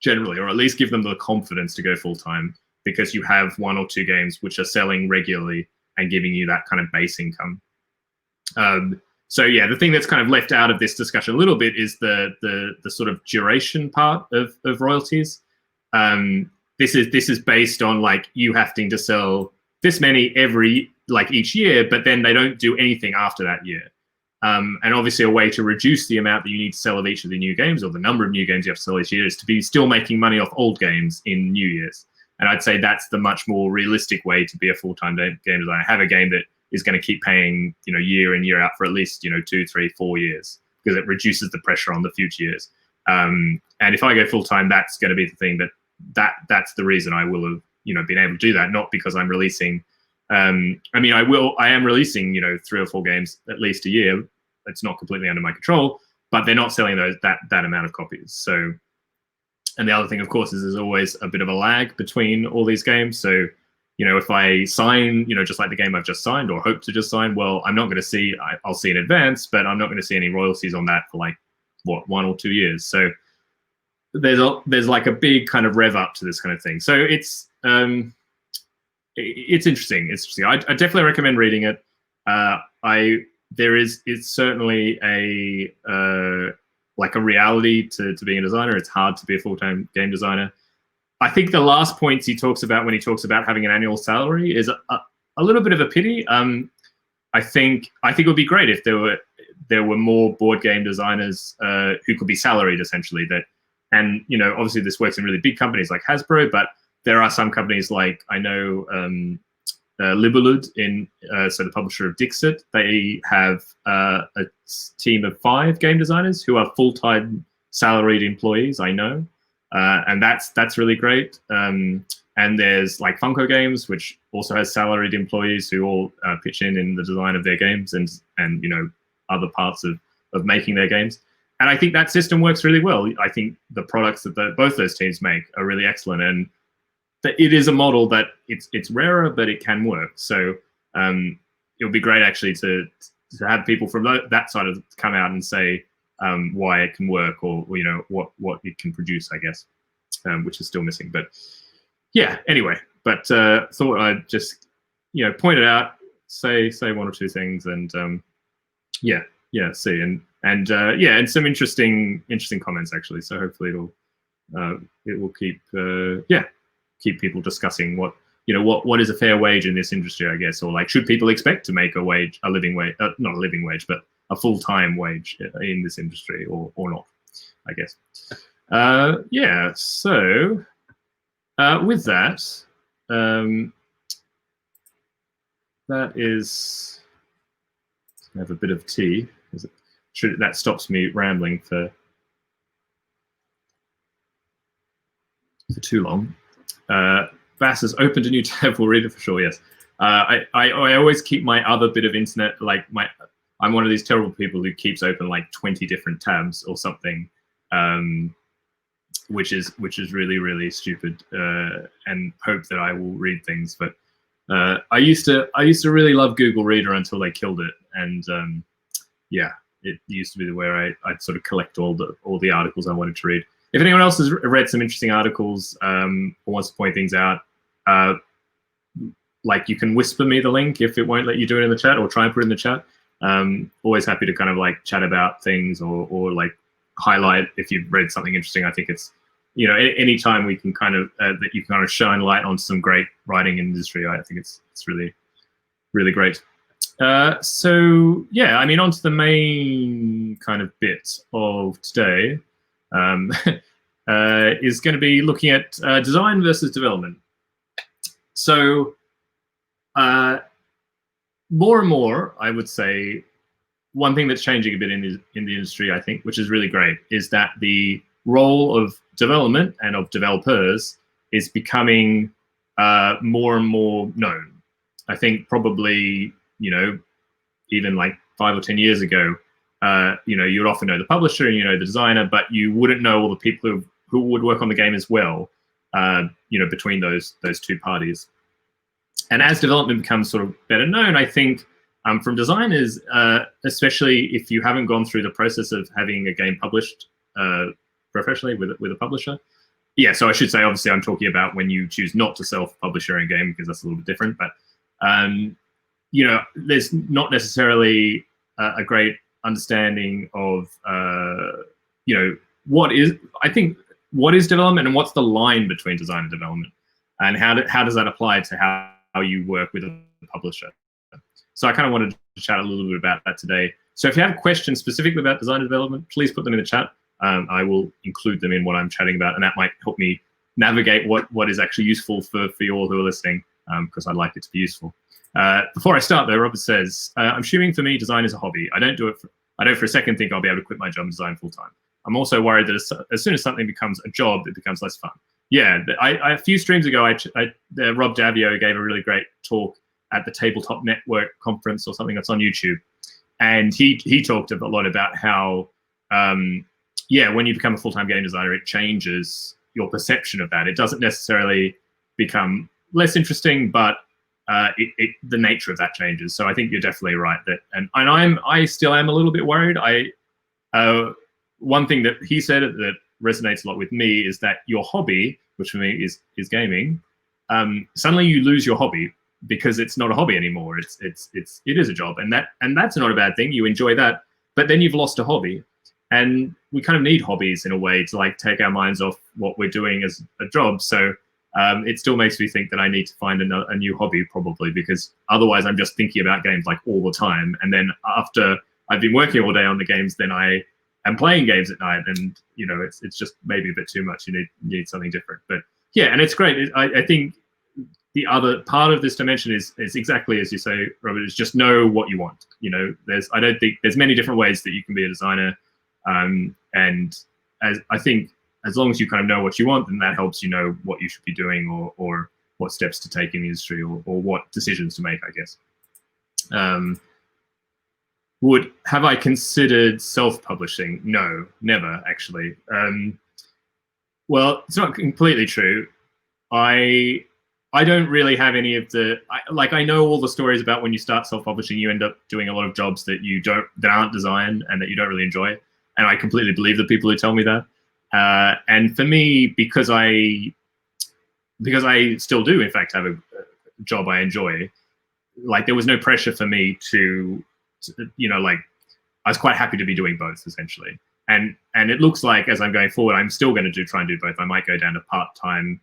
generally, or at least give them the confidence to go full-time, because you have 1 or 2 games which are selling regularly and giving you that kind of base income. So yeah, the thing that's kind of left out of this discussion a little bit is the sort of duration part of royalties. This is based on like you having to sell this many each year, but then they don't do anything after that year. And obviously a way to reduce the amount that you need to sell of each of the new games, or the number of new games you have to sell each year, is to be still making money off old games in New Year's. And I'd say that's the much more realistic way to be a full-time game designer. Have a game that is going to keep paying, year in, year out for at least, 2, 3, 4 years, because it reduces the pressure on the future years. And if I go full-time, that's going to be the thing that's the reason I will have, been able to do that, not because I'm releasing. I am releasing, 3 or 4 games at least a year. It's not completely under my control, but they're not selling that amount of copies. So, and the other thing, of course, is there's always a bit of a lag between all these games. So, if I sign, just like the game I've just signed or hope to just sign, well, I'm not going to see, I'll see in advance, but I'm not going to see any royalties on that for like, 1 or 2 years. So there's like a big kind of rev up to this kind of thing. So it's interesting. It's interesting. I definitely recommend reading it. It's certainly a reality to being a designer. It's hard to be a full-time game designer. I think the last points he talks about when he talks about having an annual salary is a little bit of a pity. I think it would be great if there were more board game designers who could be salaried, essentially. And obviously this works in really big companies like Hasbro, but there are some companies like, I know, Libelud, so the publisher of Dixit. They have a team of 5 game designers who are full-time salaried employees, I know. and that's really great. And there's like Funko Games, which also has salaried employees who all pitch in the design of their games and other parts of making their games. And I think that system works really well. I think the products that both those teams make are really excellent, and that it is a model that it's rarer, but it can work. So it would be great actually to have people from that side of come out and say why it can work, or what it can produce, I guess, which is still missing. But yeah, anyway, but thought I'd just point it out, say one or two things, and see, and some interesting comments actually. So hopefully it will keep people discussing what is a fair wage in this industry, I guess, or like should people expect to make a living wage, not a living wage, but a full-time wage in this industry, or not, I guess. So with that, that is, I have a bit of tea. That stops me rambling for too long. Vass has opened a new tab. We'll read it for sure. Yes, I always keep my other bit of internet, like I'm one of these terrible people who keeps open like 20 different tabs or something, which is really, really stupid, and hope that I will read things. But I used to really love Google Reader until they killed it, and it used to be where I'd sort of collect all the articles I wanted to read. If anyone else has read some interesting articles or wants to point things out, like you can whisper me the link if it won't let you do it in the chat, or try and put it in the chat. Always happy to kind of like chat about things, or like highlight if you've read something interesting. I think it's any time we can kind of that you can kind of shine light on some great writing in the industry, I think it's really, really great. So yeah, I mean, on to the main kind of bit of today. Is going to be looking at design versus development. So more and more, I would say, one thing that's changing a bit in the industry, I think, which is really great, is that the role of development and of developers is becoming more and more known. I think probably, even like 5 or 10 years ago, you'd often know the publisher and the designer, but you wouldn't know all the people who would work on the game as well, between those two parties. And as development becomes sort of better known, I think from designers, especially if you haven't gone through the process of having a game published professionally with a publisher. Yeah, so I should say, obviously, I'm talking about when you choose not to self-publish your own game, because that's a little bit different. But there's not necessarily a great understanding of what is development, and what's the line between design and development, and how does that apply to how you work with a publisher. So I kind of wanted to chat a little bit about that today. So if you have questions specifically about design and development, please put them in the chat. I will include them in what I'm chatting about, and that might help me navigate what is actually useful for you all who are listening, because I'd like it to be useful. Before I start, though, Robert says, I'm assuming for me, design is a hobby. I don't for a second think I'll be able to quit my job and design full-time. I'm also worried that as soon as something becomes a job, it becomes less fun. Yeah, a few streams ago, Rob Davio gave a really great talk at the Tabletop Network conference or something that's on YouTube. And he talked a lot about how, when you become a full-time game designer, it changes your perception of that. It doesn't necessarily become less interesting, but the nature of that changes. So I think you're definitely right that, and I still am a little bit worried. One thing that he said that resonates a lot with me is that your hobby, which for me is gaming, suddenly you lose your hobby because it's not a hobby anymore. It is a job, and that's not a bad thing. You enjoy that, but then you've lost a hobby, and we kind of need hobbies in a way to like take our minds off what we're doing as a job. So it still makes me think that I need to find a new hobby probably, because otherwise I'm just thinking about games like all the time. And then after I've been working all day on the games, then I am playing games at night, and it's just maybe a bit too much. You need something different. But yeah, and it's great. I think the other part of this dimension is exactly as you say, Robert, is just know what you want. I don't think there's many different ways that you can be a designer. And as I think as long as you kind of know what you want, then that helps you know what you should be doing, or what steps to take in the industry, or what decisions to make, I guess. Have I considered self-publishing? No, never, actually. Well, it's not completely true. I don't really have any of the, I know all the stories about when you start self-publishing, you end up doing a lot of jobs that aren't design and that you don't really enjoy. And I completely believe the people who tell me that. And for me, because I still do, in fact, have a job I enjoy, like there was no pressure for me to I was quite happy to be doing both, essentially. And it looks like as I'm going forward, I'm still going to try and do both. I might go down to part-time,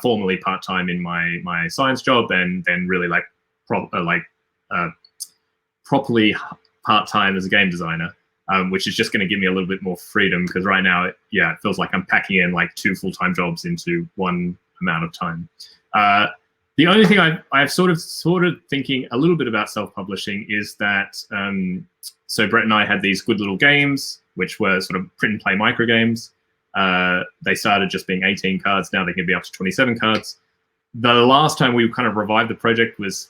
formally part-time in my science job, and then really properly part-time as a game designer, which is just going to give me a little bit more freedom, because right now, it feels like I'm packing in like 2 full-time jobs into one amount of time. The only thing I've sort of thinking a little bit about self-publishing is that, so Brett and I had these good little games, which were sort of print and play micro games. They started just being 18 cards. Now they can be up to 27 cards. The last time we kind of revived the project was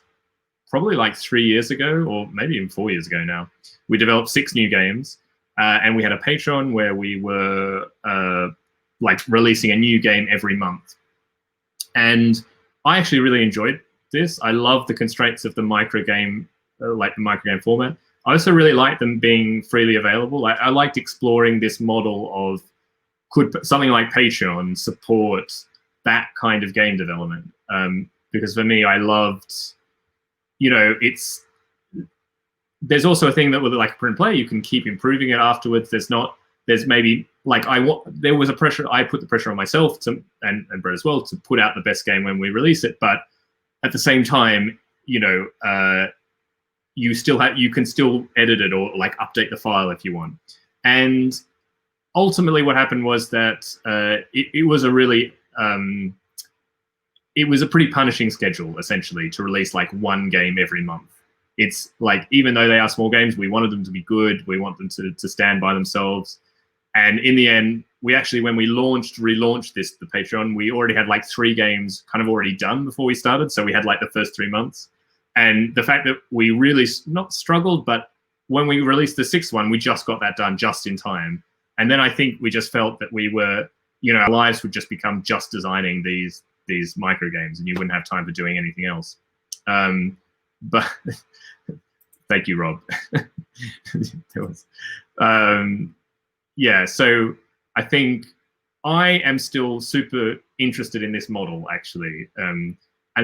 probably like 3 years ago, or maybe even 4 years ago now. We developed 6 new games, and we had a Patreon where we were releasing a new game every month. And I actually really enjoyed this. I love the constraints of the micro game, the micro game format. I also really liked them being freely available. I liked exploring this model of, could something like Patreon support that kind of game development? Because for me, I loved, there's also a thing that with like print and play, you can keep improving it afterwards. There was a pressure, I put the pressure on myself and Brett as well, to put out the best game when we release it. But at the same time, you can still edit it or like update the file if you want. And ultimately what happened was that it was a really, it was a pretty punishing schedule, essentially, to release like 1 game every month. It's like, even though they are small games, we wanted them to be good. We want them to stand by themselves. And in the end, we actually, when we relaunched the Patreon, we already had like 3 games kind of already done before we started. So we had like the first 3 months. And the fact that we really not struggled, but when we released the 6th one, we just got that done just in time. And then I think we just felt that we were, our lives would just become just designing these micro games, and you wouldn't have time for doing anything else. But thank you, Rob. So I think I am still super interested in this model, actually. And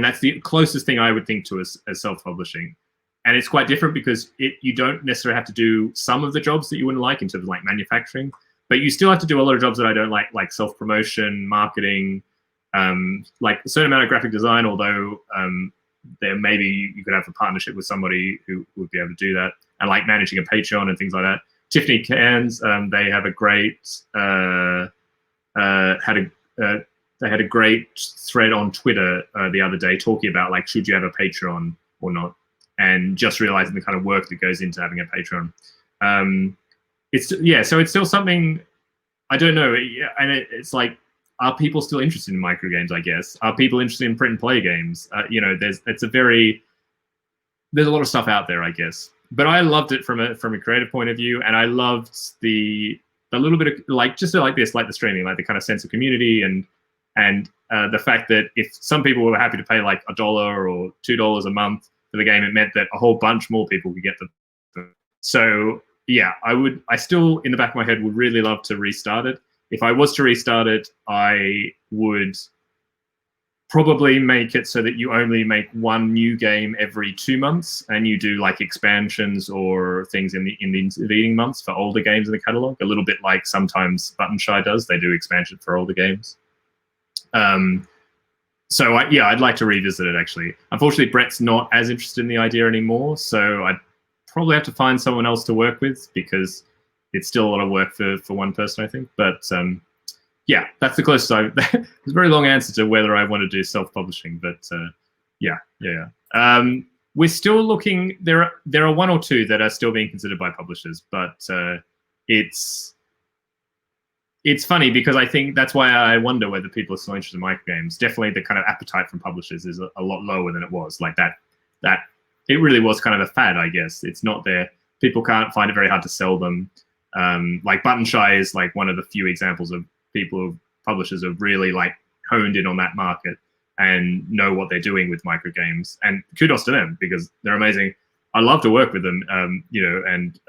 that's the closest thing I would think to as self-publishing. And it's quite different because you don't necessarily have to do some of the jobs that you wouldn't like in terms of like manufacturing, but you still have to do a lot of jobs that I don't like self-promotion, marketing, like a certain amount of graphic design, although there maybe you could have a partnership with somebody who would be able to do that, and like managing a Patreon and things like that. Tiffany Cairns, they have a great they had a great thread on Twitter the other day talking about like, should you have a Patreon or not, and just realizing the kind of work that goes into having a Patreon. So it's still something, I don't know, and it's like, are people still interested in micro games? I guess, are people interested in print and play games? There's a lot of stuff out there, I guess. But I loved it from a creative point of view, and I loved the little bit of like the streaming, like the kind of sense of community, and the fact that if some people were happy to pay like $1 or $2 a month for the game, it meant that a whole bunch more people could get them. So yeah, I still in the back of my head would really love to restart it. If I was to restart it, I would probably make it so that you only make 1 new game every 2 months, and you do like expansions or things in the intervening months for older games in the catalog. A little bit like sometimes Button Shy does; they do expansion for older games. So I'd like to revisit it, actually. Unfortunately, Brett's not as interested in the idea anymore, so I'd probably have to find someone else to work with, because it's still a lot of work for one person, I think. But yeah, that's the closest it's a very long answer to whether I want to do self-publishing, but yeah. We're still looking. There are 1 or 2 that are still being considered by publishers, but it's funny because I think that's why I wonder whether people are still interested in microgames. Definitely, the kind of appetite from publishers is a lot lower than it was. Like that it really was kind of a fad, I guess. It's not there. People can't find it very hard to sell them. Like Button Shy is like one of the few examples of people, publishers have really like honed in on that market and know what they're doing with microgames. And kudos to them because they're amazing. I love to work with them, you know, and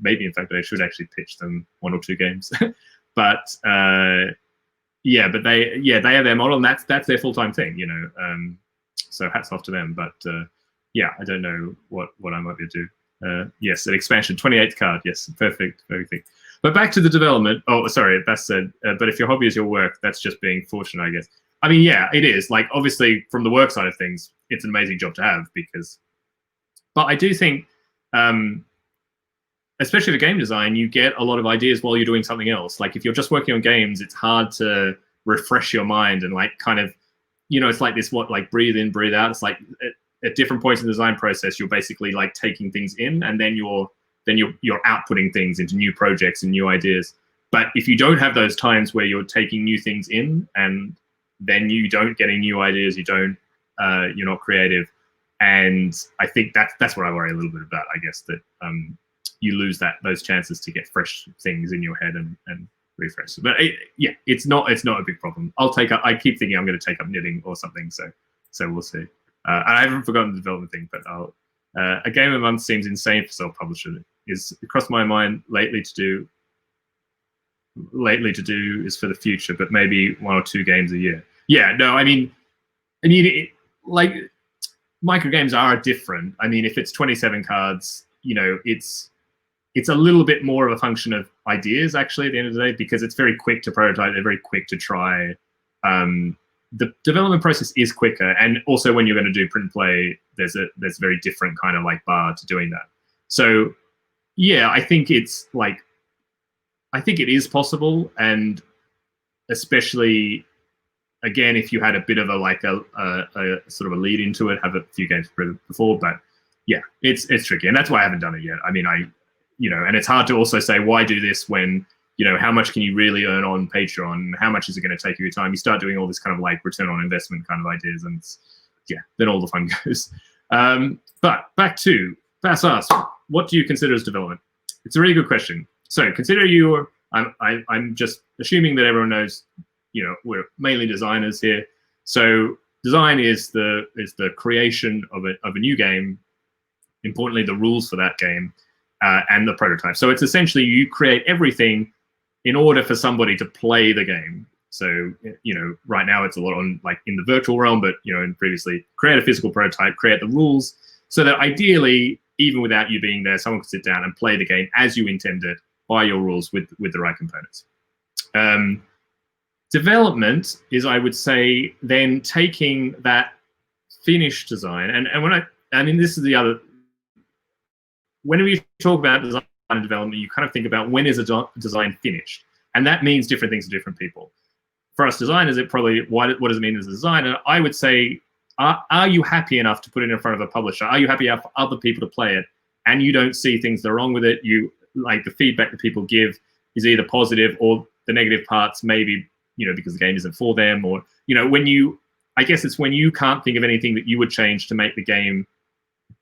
maybe in fact I should actually pitch them 1 or 2 games. But yeah, but they have their model, and that's their full-time thing, you know. So hats off to them. But yeah, I don't know what I might be able to do. Yes, an expansion, 28th card. Yes, perfect, everything. But back to the development. Oh, sorry, that's said. But if your hobby is your work, that's just being fortunate, I guess. I mean, yeah, it is. Like, obviously, from the work side of things, it's an amazing job to have because. But I do think, especially for game design, you get a lot of ideas while you're doing something else. Like, if you're just working on games, it's hard to refresh your mind and like kind of, you know, it's like this like breathe in, breathe out. It's like at different points in the design process, you're basically like taking things in, and then you're outputting things into new projects and new ideas. But if you don't have those times where you're taking new things in, and then you don't get any new ideas, you're not creative. And I think that's what I worry a little bit about, I guess, that you lose those chances to get fresh things in your head and refresh. But yeah, it's not a big problem. I keep thinking I'm going to take up knitting or something, so we'll see. I haven't forgotten the development thing, but a game a month seems insane for self-publisher. It crossed my mind lately to do is for the future, but maybe 1 or 2 games a year. Yeah, no, I mean, like micro games are different. I mean, if it's 27 cards, you know, it's a little bit more of a function of ideas actually at the end of the day, because it's very quick to prototype, they're very quick to try. The development process is quicker, and also when you're going to do print and play, there's a very different kind of like bar to doing that. So yeah, I think it is possible, and especially again if you had a bit of a sort of a lead into it, have a few games before. But yeah, it's tricky, and that's why I haven't done it yet. I mean, and it's hard to also say why do this when, you know, how much can you really earn on Patreon? How much is it going to take you time? You start doing all this kind of like return on investment kind of ideas, and then all the fun goes. But back to Bass asked, what do you consider as development? It's a really good question. So consider I'm just assuming that everyone knows, you know, we're mainly designers here. So design is the creation of a new game. Importantly, the rules for that game and the prototype. So it's essentially you create everything in order for somebody to play the game. So, you know, right now it's a lot on like in the virtual realm, but, you know, and previously create a physical prototype, create the rules so that ideally, even without you being there, someone could sit down and play the game as you intended by your rules with the right components. Development is, I would say, then taking that finished design, and when I mean, this is the other, whenever you talk about design and development, you kind of think about when is a design finished, and that means different things to different people. For us designers, it probably, what does it mean as a designer? I would say, are you happy enough to put it in front of a publisher? Are you happy enough for other people to play it, and you don't see things that are wrong with it? You like the feedback that people give is either positive, or the negative parts maybe, you know, because the game isn't for them, or, you know, I guess it's when you can't think of anything that you would change to make the game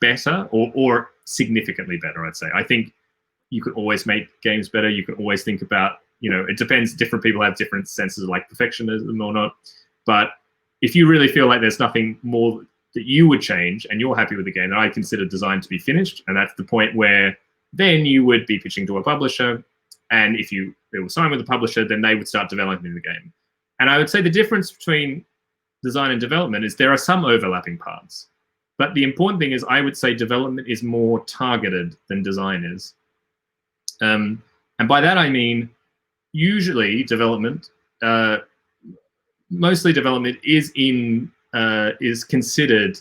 better or significantly better, I'd say. I think you could always make games better. You can always think about, you know, it depends. Different people have different senses of like perfectionism or not. But if you really feel like there's nothing more that you would change and you're happy with the game, then I consider design to be finished. And that's the point where then you would be pitching to a publisher. And if they will sign with the publisher, then they would start developing the game. And I would say the difference between design and development is there are some overlapping parts. But the important thing is, I would say development is more targeted than design is. And by that, I mean, usually development, mostly development is considered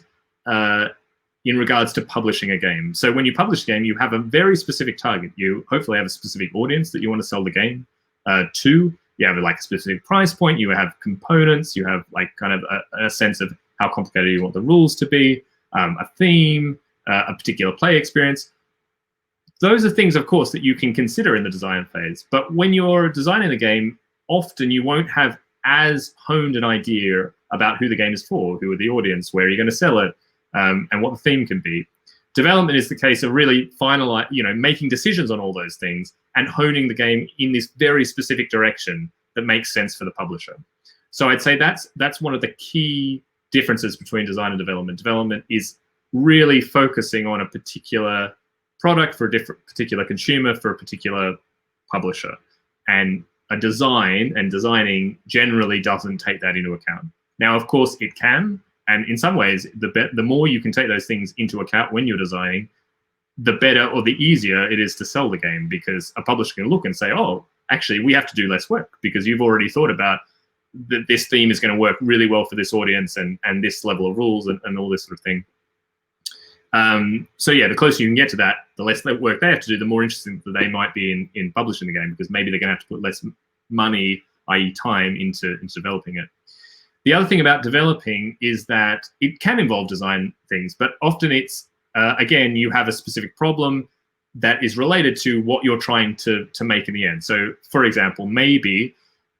in regards to publishing a game. So when you publish a game, you have a very specific target. You hopefully have a specific audience that you want to sell the game to. You have like a specific price point. You have components. You have like kind of a sense of how complicated you want the rules to be, a theme, a particular play experience. Those are things, of course, that you can consider in the design phase. But when you're designing the game, often you won't have as honed an idea about who the game is for, who are the audience, where you're going to sell it, and what the theme can be. Development is the case of really making decisions on all those things and honing the game in this very specific direction that makes sense for the publisher. So I'd say that's one of the key differences between design and development. Development is really focusing on a particular product for a particular consumer, for a particular publisher. And designing generally doesn't take that into account. Now, of course, it can. And in some ways, the more you can take those things into account when you're designing, the better or the easier it is to sell the game, because a publisher can look and say, oh, actually, we have to do less work because you've already thought about that this theme is going to work really well for this audience and this level of rules and all this sort of thing. So yeah, the closer you can get to that, the less work they have to do, the more interesting that they might be in publishing the game, because maybe they're going to have to put less money, i.e. time, into developing it. The other thing about developing is that it can involve design things, but often it's, again, you have a specific problem that is related to what you're trying to make in the end. So, for example, maybe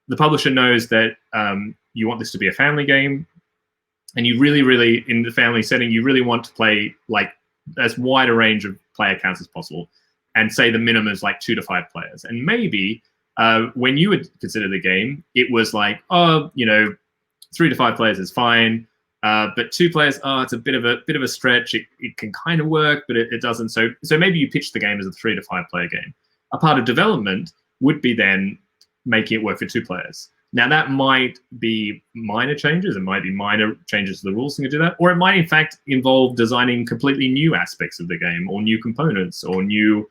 the publisher knows that you want this to be a family game, and you really, in the family setting, you really want to play like as wide a range of player counts as possible, and say the minimum is like 2 to 5 players. And maybe when you would consider the game, it was like, 3 to 5 players is fine, but 2 players, it's a bit of a stretch. It can kind of work, but it doesn't. So maybe you pitch the game as a 3 to 5 player game. A part of development would be then making it work for 2 players. Now that might be minor changes, it might be minor changes to the rules to do that, or it might in fact involve designing completely new aspects of the game, or new components, or new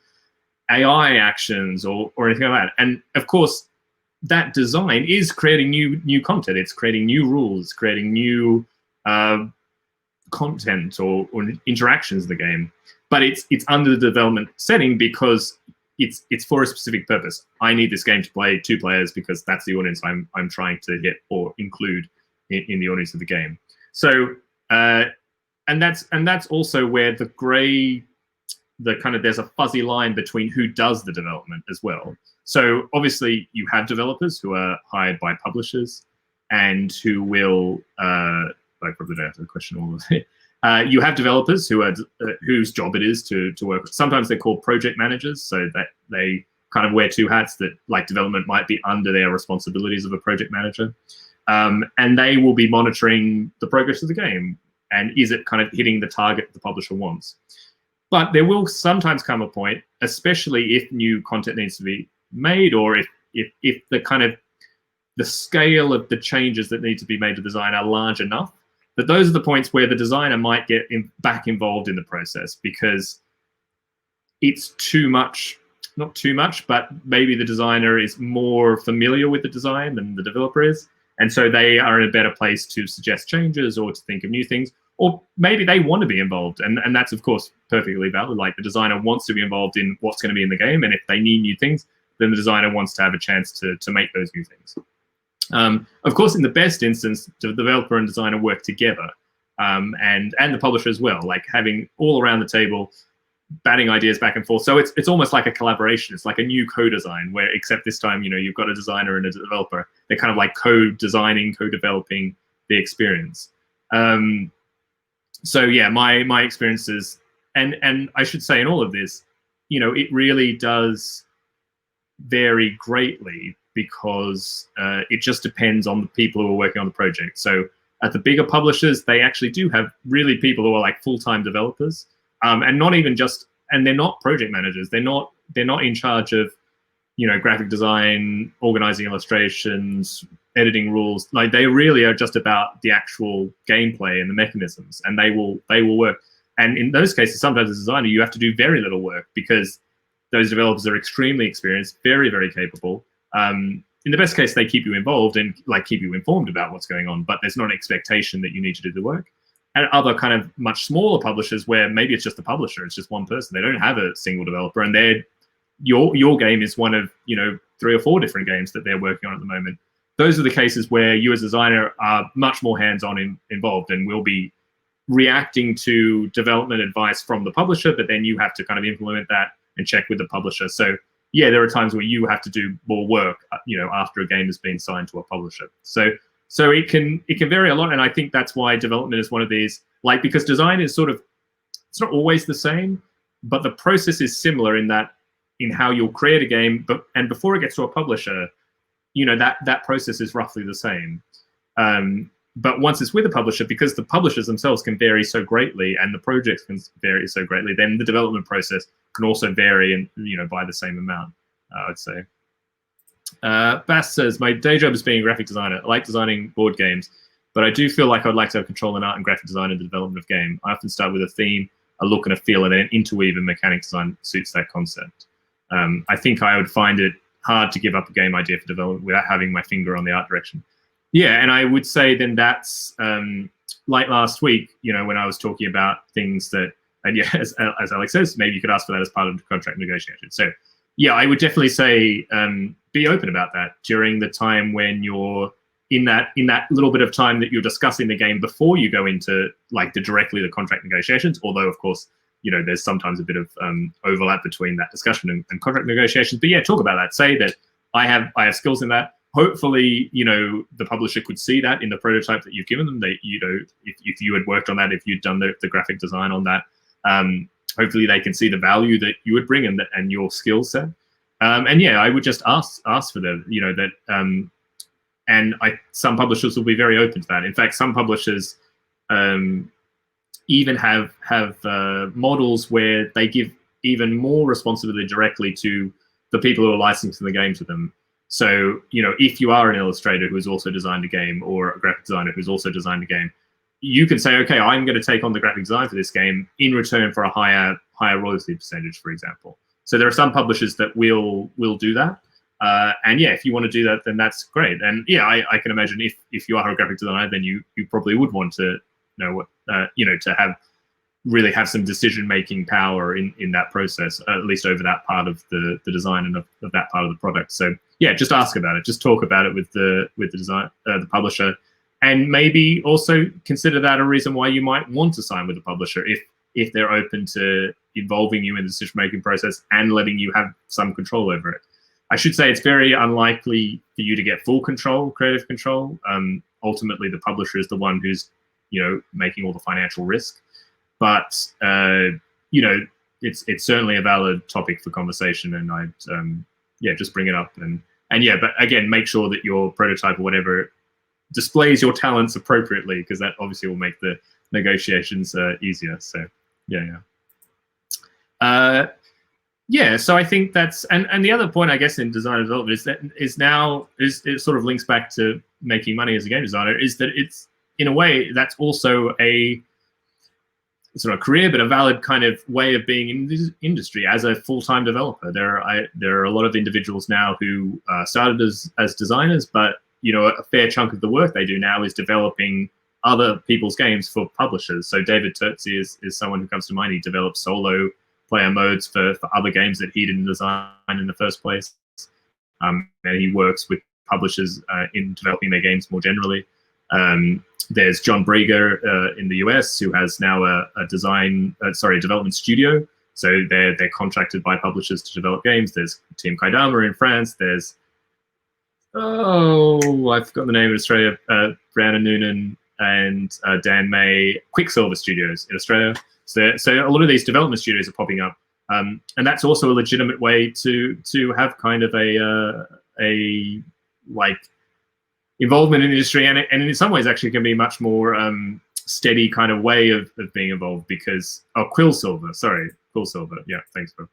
AI actions, or anything like that. And of course, that design is creating new content. It's creating new rules, creating new content or interactions in the game. But it's under the development setting because it's for a specific purpose. I need this game to play 2 players because that's the audience I'm trying to hit or include in the audience of the game. So and that's also where there's a fuzzy line between who does the development as well. So obviously you have developers who are hired by publishers and who will, I probably don't have to question all of it. You have developers whose job it is to work. Sometimes they're called project managers, so that they kind of wear 2 hats, that like development might be under their responsibilities of a project manager. And they will be monitoring the progress of the game. And is it kind of hitting the target the publisher wants? But there will sometimes come a point, especially if new content needs to be made, or if the kind of the scale of the changes that need to be made to design are large enough, that those are the points where the designer might get back involved in the process, because it's too much, not too much, but maybe the designer is more familiar with the design than the developer is. And so they are in a better place to suggest changes or to think of new things. Or maybe they want to be involved, and that's, of course, perfectly valid. Like, the designer wants to be involved in what's going to be in the game, and if they need new things, then the designer wants to have a chance to make those new things. Of course, in the best instance, the developer and designer work together, and the publisher as well, like having all around the table, batting ideas back and forth. So it's almost like a collaboration. It's like a new co-design, where except this time, you've got a designer and a developer. They're kind of like co-designing, co-developing the experience. So yeah, my experiences, and I should say in all of this, it really does vary greatly, because it just depends on the people who are working on the project. So at the bigger publishers, they actually do have really people who are like full-time developers, and not even just, and they're not project managers. They're not in charge of, graphic design, organizing illustrations, editing rules. Like, they really are just about the actual gameplay and the mechanisms, and they will work. And in those cases, sometimes as a designer, you have to do very little work, because those developers are extremely experienced, very, very capable. In the best case, they keep you involved and like keep you informed about what's going on, but there's not an expectation that you need to do the work. And other kind of much smaller publishers, where maybe it's just the publisher, it's just one person, they don't have a single developer, and your game is one of 3 or 4 different games that they're working on at the moment. Those are the cases where you as a designer are much more hands-on involved, and will be reacting to development advice from the publisher, but then you have to kind of implement that and check with the publisher. So yeah, there are times where you have to do more work, after a game has been signed to a publisher. So it can vary a lot, and I think that's why development is one of these, because design is sort of, it's not always the same, but the process is similar in how you'll create a game, and before it gets to a publisher, that process is roughly the same. But once it's with a publisher, because the publishers themselves can vary so greatly and the projects can vary so greatly, then the development process can also vary, and by the same amount, I would say. Bass says, my day job is being a graphic designer. I like designing board games, but I do feel like I'd like to have control in art and graphic design in the development of game. I often start with a theme, a look and a feel, and then interweave and mechanic design suits that concept. I think I would find it hard to give up a game idea for development without having my finger on the art direction. Yeah, and I would say then that's like last week, when I was talking about things that, and yeah, as Alex says, maybe you could ask for that as part of the contract negotiation. So yeah, I would definitely say be open about that during the time when you're in that little bit of time that you're discussing the game before you go into directly the contract negotiations. Although of course, there's sometimes a bit of overlap between that discussion and contract negotiations. But yeah, talk about that. Say that I have skills in that. Hopefully, the publisher could see that in the prototype that you've given them. That if you had worked on that, if you'd done the graphic design on that, hopefully they can see the value that you would bring and your skill set. And yeah, I would just ask for them. And some publishers will be very open to that. In fact, some publishers even have models where they give even more responsibility directly to the people who are licensing the game to them. So, if you are an illustrator who has also designed a game, or a graphic designer who's also designed a game, you can say, okay, I'm going to take on the graphic design for this game in return for a higher royalty percentage, for example. So there are some publishers that will do that. And yeah, if you want to do that, then that's great. And yeah, I can imagine if you are a graphic designer, then you probably would want to know what, to really have some decision-making power in that process, at least over that part of the design and of that part of the product. So yeah, just ask about it. Just talk about it with the publisher, and maybe also consider that a reason why you might want to sign with a publisher if they're open to involving you in the decision-making process and letting you have some control over it. I should say it's very unlikely for you to get full control, creative control. Ultimately, the publisher is the one who's making all the financial risk. But it's certainly a valid topic for conversation, and I'd just bring it up and yeah. But again, make sure that your prototype or whatever displays your talents appropriately, because that obviously will make the negotiations easier. So yeah. So I think that's and the other point, I guess, in design and development it sort of links back to making money as a game designer, is that it's, in a way, that's also a sort of career, but a valid kind of way of being in this industry as a full-time developer. There are a lot of individuals now who started as designers, but a fair chunk of the work they do now is developing other people's games for publishers. So David Turtzi is someone who comes to mind. He develops solo player modes for other games that he didn't design in the first place. And he works with publishers in developing their games more generally. There's John Brieger in the US, who has now a development studio. So they're contracted by publishers to develop games. There's Tim Kaidama in France. There's I forgot the name of Australia. Brandon Noonan and Dan May, Quicksilver Studios in Australia. So a lot of these development studios are popping up, and that's also a legitimate way to have kind of a involvement in the industry, and in some ways actually can be much more steady kind of way of being involved, because Quillsilver, yeah, thanks bro.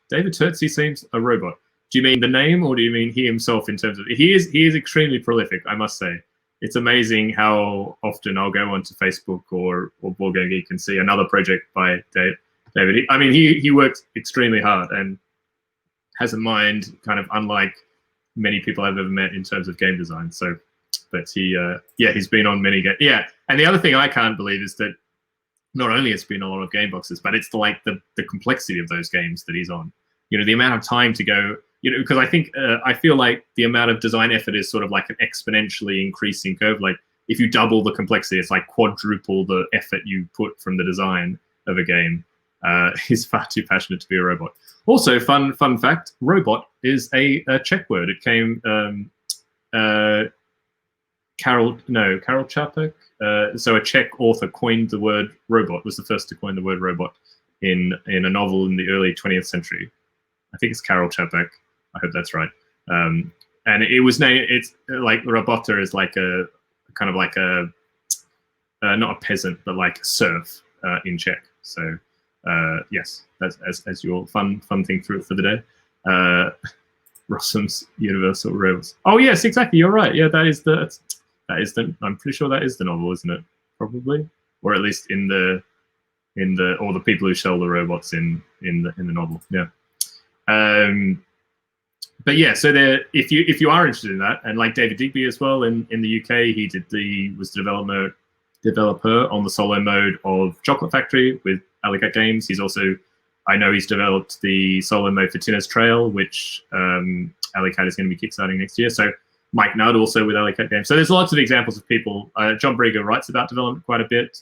David Turtzi seems a robot. Do you mean the name, or do you mean he himself in terms of he is extremely prolific, I must say. It's amazing how often I'll go onto Facebook or Board Game Geek and see another project by David. I mean, he works extremely hard and has a mind kind of unlike many people I've ever met in terms of game design. So, but he's been on many games. Yeah, and the other thing I can't believe is that not only it's been a lot of game boxes, but it's the complexity of those games that he's on. The amount of time to go. Because I think I feel like the amount of design effort is sort of like an exponentially increasing curve. Like if you double the complexity, it's like quadruple the effort you put from the design of a game. He's far too passionate to be a robot. Also, fun fact: robot is a Czech word. It came Karel Čapek. So a Czech author coined the word robot. Was the first to coin the word robot in a novel in the early 20th century. I think it's Karel Čapek. I hope that's right. And it was named. It's like robota is like a kind of like a not a peasant, but like a serf in Czech. So yes, that's as your fun thing for the day. Rossum's Universal Robots. Oh yes, exactly. You're right. Yeah, that is the. I'm pretty sure that is the novel, isn't it? Probably, or at least in the or the people who sell the robots in the novel. Yeah. But yeah, so there, if you are interested in that, and like David Digby as well in the UK, he was the developer on the solo mode of Chocolate Factory with Alley Cat Games. He's also, I know he's developed the solo mode for Tinner's Trail, which Alley Cat is going to be kickstarting next year. So Mike Nudd also with Alley Cat Games. So there's lots of examples of people. John Brigger writes about development quite a bit.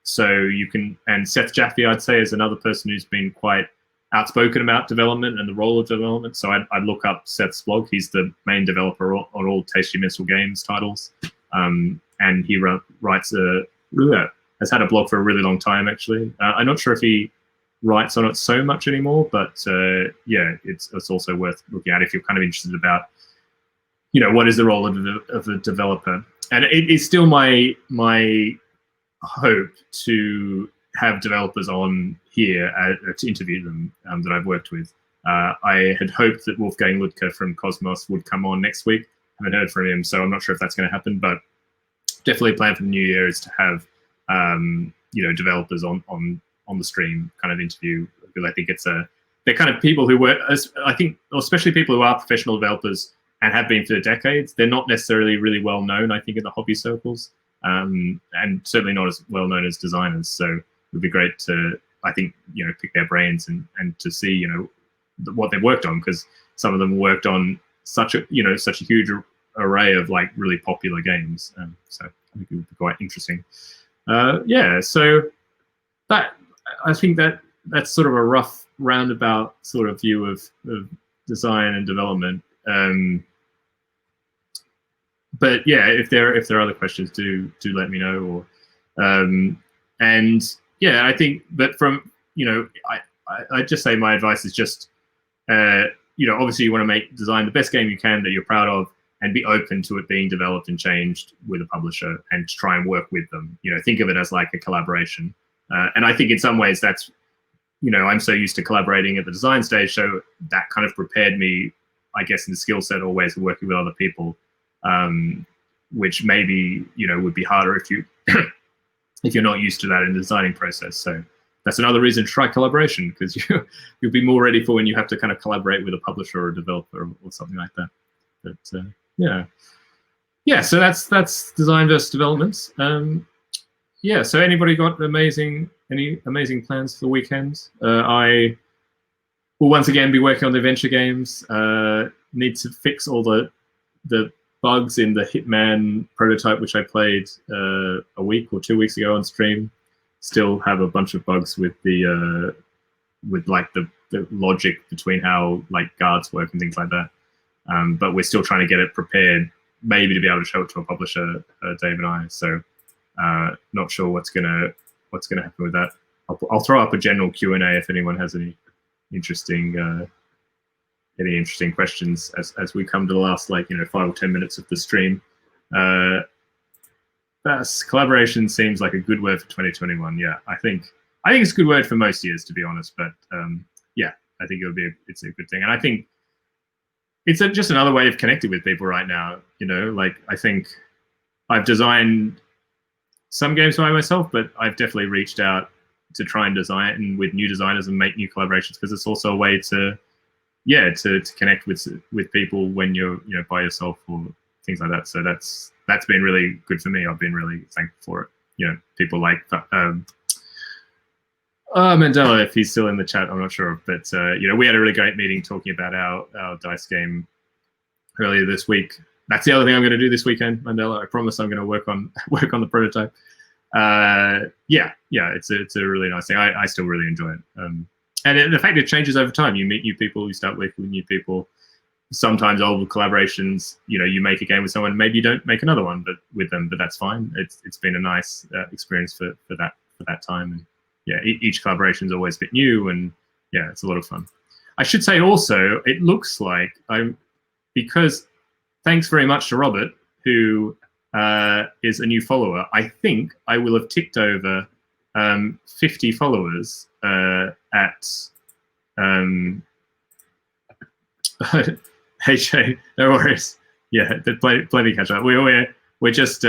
So you can, and Seth Jaffe, I'd say, is another person who's been quite outspoken about development and the role of development. So I'd look up Seth's blog. He's the main developer on all Tasty Missile Games titles. And he has had a blog for a really long time, actually. I'm not sure if he writes on it so much anymore, but yeah, it's also worth looking at if you're kind of interested about, what is the role of the developer. And it is still my hope to have developers on here to interview them that I've worked with. I had hoped that Wolfgang Ludke from Cosmos would come on next week. I haven't heard from him, so I'm not sure if that's going to happen, but definitely plan for the new year is to have developers on the stream kind of interview, because I think they're kind of people who work, I think, especially people who are professional developers and have been for decades. They're not necessarily really well known, I think, in the hobby circles, and certainly not as well known as designers. So it would be great to, I think, pick their brains and to see, what they've worked on, because some of them worked on such a huge array of like really popular games. So I think it would be quite interesting. Yeah, so that, I think that's sort of a rough roundabout sort of view of design and development. But yeah, if there are other questions, do let me know. Or and yeah, I think that from I just say my advice is just obviously you want to make design the best game you can that you're proud of, and be open to it being developed and changed with a publisher, and to try and work with them. Think of it as like a collaboration. And I think in some ways that's, I'm so used to collaborating at the design stage, so that kind of prepared me, I guess, in the skill set or ways of working with other people, which maybe, would be harder if you're not used to that in the designing process. So that's another reason to try collaboration, because you'll be more ready for when you have to kind of collaborate with a publisher or a developer or something like that. But yeah. So that's design versus development. Yeah. So anybody got any amazing plans for the weekend? I will once again be working on the adventure games. Need to fix all the bugs in the Hitman prototype, which I played a week or 2 weeks ago on stream. Still have a bunch of bugs with the logic between how like guards work and things like that. But we're still trying to get it prepared, maybe to be able to show it to a publisher, Dave and I. So not sure what's gonna happen with that. I'll throw up a general Q&A if anyone has any interesting questions as we come to the last 5 or 10 minutes of the stream. That's collaboration seems like a good word for 2021. Yeah, I think it's a good word for most years, to be honest. But yeah, I think it's a good thing, and I think it's just another way of connecting with people right now. I think I've designed some games by myself, but I've definitely reached out to try and design with new designers and make new collaborations, because it's also a way to connect with people when you're by yourself or things like that. So that's been really good for me. I've been really thankful for it. People like Mandela, if he's still in the chat, I'm not sure, but we had a really great meeting talking about our dice game earlier this week. That's the other thing I'm going to do this weekend, Mandela. I promise I'm going to work on the prototype. yeah, it's a really nice thing. I still really enjoy it. And the fact it changes over time. You meet new people, you start working with new people. Sometimes old collaborations, you make a game with someone, maybe you don't make another one, but with them, but that's fine. It's been a nice experience for that time. And yeah, each collaboration is always a bit new, and yeah, it's a lot of fun. I should say also, it looks like because thanks very much to Robert, who is a new follower. I think I will have ticked over 50 followers at hey Shay, no worries. Yeah, plenty catch up. We're just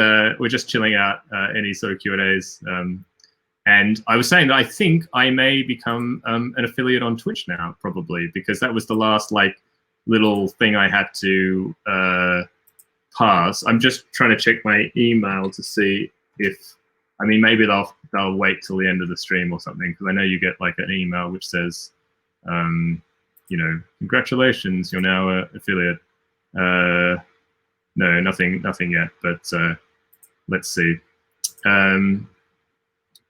chilling out any sort of Q&As. And I was saying that I think I may become an affiliate on Twitch now, probably, because that was the last little thing I had to pass. I'm just trying to check my email to see if, maybe they'll wait till the end of the stream or something, because I know you get an email which says, congratulations, you're now an affiliate. No, nothing yet, but let's see.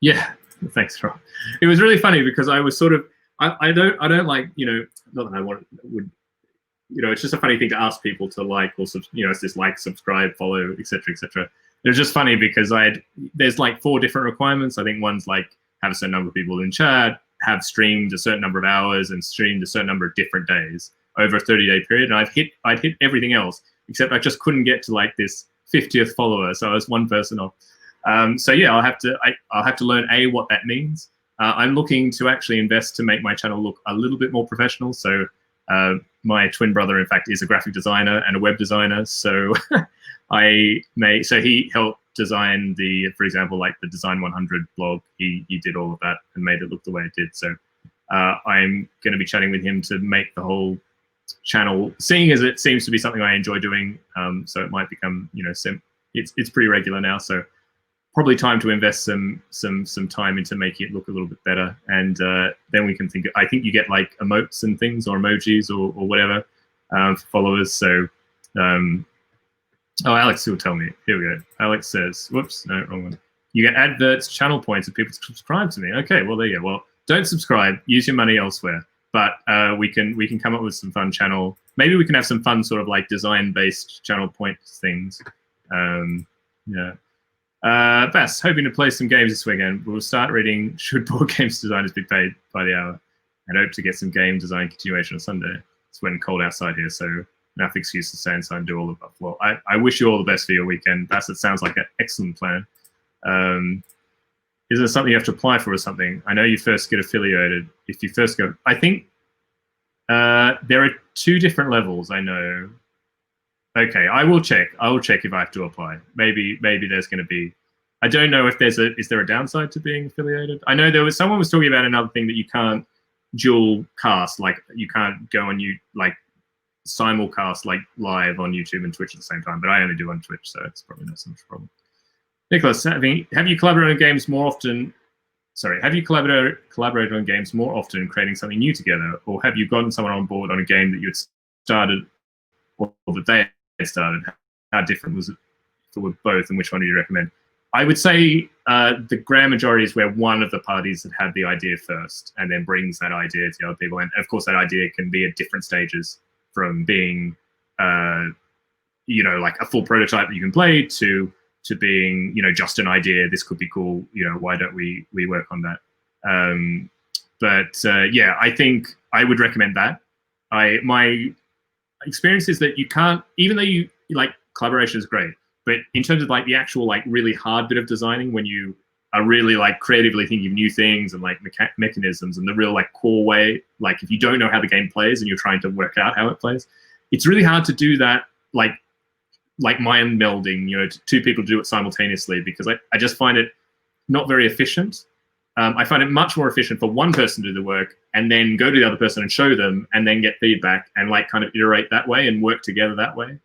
Yeah, thanks, Rob. It was really funny because I was sort of, I don't like, not that I would, it's just a funny thing to ask people to or it's just subscribe, follow, etc., etc. It was just funny because there's 4 different requirements. I think one's have a certain number of people in chat, have streamed a certain number of hours, and streamed a certain number of different days over a 30-day period. And I'd hit everything else, except I just couldn't get to this 50th follower. So I was one person off. So yeah, I'll have to learn what that means. I'm looking to actually invest to make my channel look a little bit more professional. So my twin brother, in fact, is a graphic designer and a web designer. So so he helped design for example, the Design 100 blog. He did all of that and made it look the way it did. So I'm going to be chatting with him to make the whole channel, seeing as it seems to be something I enjoy doing. So it might become, it's pretty regular now. So probably time to invest some time into making it look a little bit better, and then we can think. I think you get emotes and things, or emojis, or whatever for followers. So, oh, Alex will tell me. Here we go. Alex says, "Whoops, no, wrong one." You get adverts, channel points, and people subscribe to me. Okay, well there you go. Well, don't subscribe. Use your money elsewhere. But we can come up with some fun channel. Maybe we can have some fun sort of design-based channel points things. Yeah. Bass, hoping to play some games this weekend. We'll start reading Should Board Games Designers Be Paid by the Hour? And hope to get some game design continuation on Sunday. It's when cold outside here, so enough excuse to stay inside and do all of that. Well, I wish you all the best for your weekend. Bass, it sounds like an excellent plan. Is there something you have to apply for or something? I know you first get affiliated. If you first go, I think there are 2 different levels, I know. Okay, I will check. If I have to apply. Maybe there's going to be. I don't know if is there a downside to being affiliated. I know someone was talking about another thing that you can't dual cast, you can't go on simulcast live on YouTube and Twitch at the same time. But I only do on Twitch, so it's probably not so much problem. Nicholas, have you collaborated on games more often? Sorry, have you collaborated on games more often, creating something new together, or have you gotten someone on board on a game that you had started or that they started? How different was it for both, and which one do you recommend? I would say the grand majority is where one of the parties had the idea first and then brings that idea to the other people. And of course, that idea can be at different stages, from being, a full prototype that you can play to being, just an idea. This could be cool. Why don't we work on that? Yeah, I think I would recommend that. My experience is that you can't, even though collaboration is great, but in terms of the actual really hard bit of designing, when you are really creatively thinking of new things and mechanisms and the real core way, if you don't know how the game plays and you're trying to work out how it plays, it's really hard to do that mind melding, 2 people do it simultaneously, because I just find it not very efficient. I find it much more efficient for one person to do the work and then go to the other person and show them and then get feedback and kind of iterate that way and work together that way.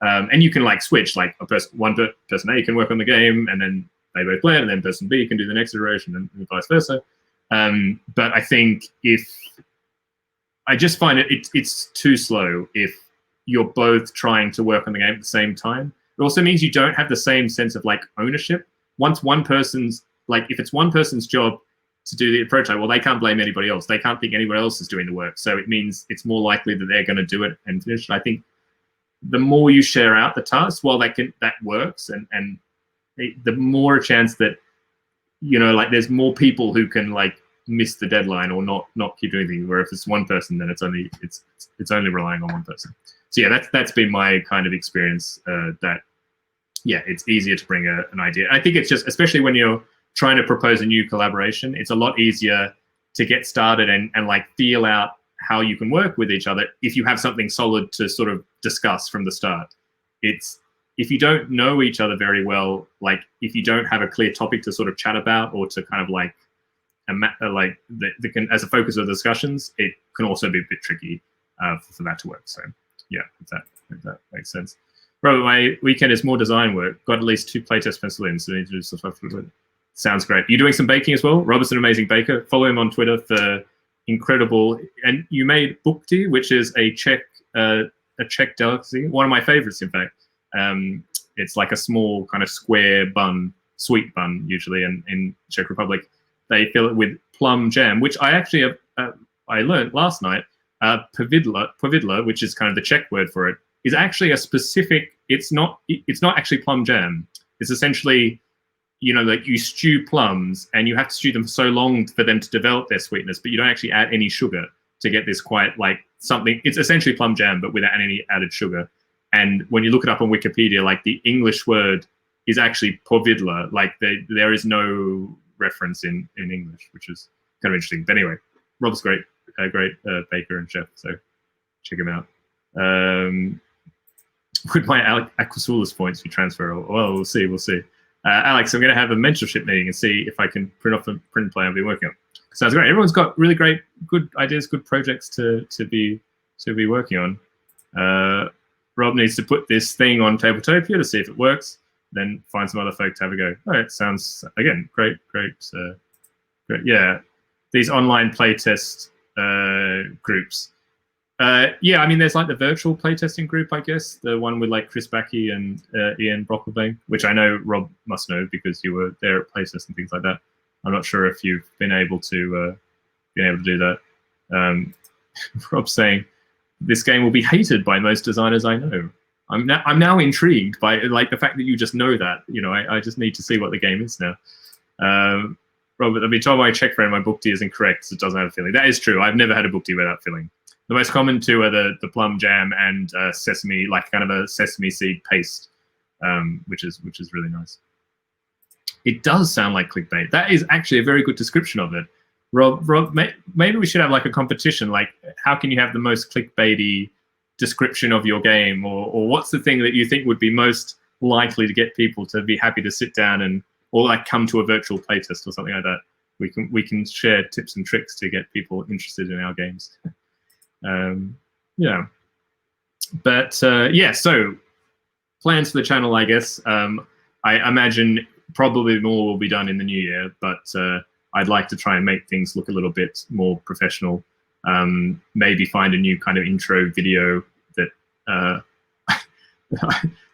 And you can switch, one person A can work on the game and then they both play it, and then person B can do the next iteration and vice versa. But I think I just find it's too slow if you're both trying to work on the game at the same time. It also means you don't have the same sense of ownership. once one person's like, if it's one person's job to do the prototype, well, they can't blame anybody else. They can't think anybody else is doing the work. So it means it's more likely that they're going to do it and finish it. I think the more you share out the tasks, well, that works, and the more a chance that, you know, like there's more people who can like miss the deadline or not keep doing things. Where if it's one person, then it's only relying on one person. So yeah, that's been my kind of experience. That yeah, it's easier to bring an idea. I think it's just, especially when you're trying to propose a new collaboration, it's a lot easier to get started and like feel out how you can work with each other if you have something solid to sort of discuss from the start. It's, if you don't know each other very well, like if you don't have a clear topic to sort of chat about or to kind of like as a focus of discussions, it can also be a bit tricky for that to work. So yeah, if that makes sense. Robert, my weekend is more design work. Got at least 2 playtest pencil in, so I need to do some stuff with it. Sounds great. You doing some baking as well? Robert's an amazing baker. Follow him on Twitter for incredible. And you made bukti, which is a Czech delicacy. One of my favorites, in fact. It's like a small kind of square bun, sweet bun, usually in Czech Republic. They fill it with plum jam, which I actually I learned last night. Povidla, which is kind of the Czech word for it, is actually a specific. It's not actually plum jam. It's essentially, you know, like you stew plums and you have to stew them so long for them to develop their sweetness, but you don't actually add any sugar to get this quite like something. It's essentially plum jam, but without any added sugar. And when you look it up on Wikipedia, like the English word is actually povidla. Like there is no reference in English, which is kind of interesting. But anyway, Rob's great baker and chef, so check him out. Would my Aquasulis points be transferable? Well, we'll see. Alex, I'm going to have a mentorship meeting and see if I can print off a print plan I've been working on. Sounds great. Everyone's got really good ideas, good projects to be working on. Rob needs to put this thing on Tabletopia to see if it works, then find some other folk to have a go. All right, sounds, again, great. Yeah, these online playtest groups. Yeah, I mean, there's like the virtual playtesting group, I guess, the one with like Chris Backey and Ian Brocklebank, which I know Rob must know because you were there at playtest and things like that. I'm not sure if you've been able to do that. Rob's saying this game will be hated by most designers I know. I'm now intrigued by like the fact that you just know that. You know, I just need to see what the game is now. Robert, I've been told by a Czech friend my bukti is incorrect, so it doesn't have a filling. That is true. I've never had a bukti without filling. The most common two are the plum jam and sesame, like kind of a sesame seed paste, which is really nice. It does sound like clickbait. That is actually a very good description of it. Rob, maybe we should have like a competition. Like, how can you have the most clickbaity description of your game, or what's the thing that you think would be most likely to get people to be happy to sit down or like come to a virtual playtest or something like that. We can share tips and tricks to get people interested in our games. Yeah, but yeah. So plans for the channel, I guess. I imagine probably more will be done in the new year, but I'd like to try and make things look a little bit more professional. Maybe find a new kind of intro video that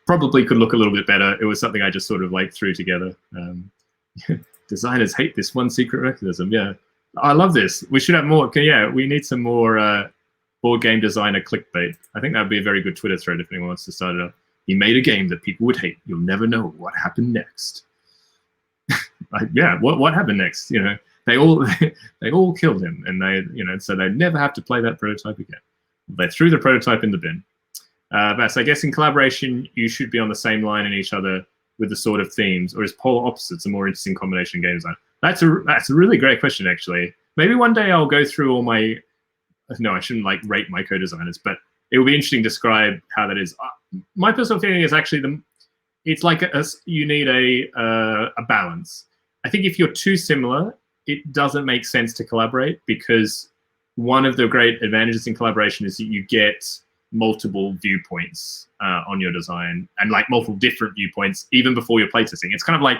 probably could look a little bit better. It was something I just sort of like threw together. Designers hate this one secret mechanism. Yeah, I love this. We should have more. Yeah, we need some more board game designer clickbait. I think that would be a very good Twitter thread if anyone wants to start it up. He made a game that people would hate. You'll never know what happened next. Yeah, what happened next? You know, they all killed him, and so they never have to play that prototype again. They threw the prototype in the bin. But so I guess in collaboration, you should be on the same line in each other with the sort of themes, or is polar opposites a more interesting combination of game design? That's a really great question, actually. Maybe one day I'll go through all my. No, I shouldn't like rate my co-designers, but it will be interesting to describe how that is. My personal feeling is actually it's like you need a balance. I think if you're too similar, it doesn't make sense to collaborate, because one of the great advantages in collaboration is that you get multiple viewpoints on your design, and like multiple different viewpoints even before you're playtesting. It's kind of like,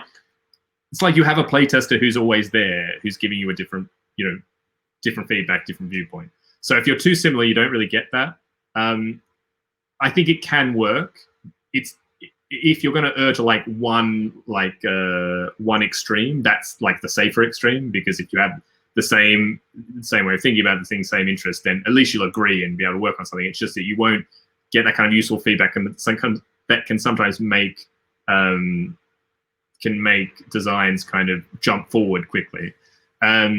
it's like you have a playtester who's always there, who's giving you a different feedback, different viewpoint. So if you're too similar, you don't really get that. I think it can work. if you're going to err to like one extreme, that's like the safer extreme, because if you have the same way of thinking about the thing, same interest, then at least you'll agree and be able to work on something. It's just that you won't get that kind of useful feedback, and that can sometimes make designs kind of jump forward quickly. But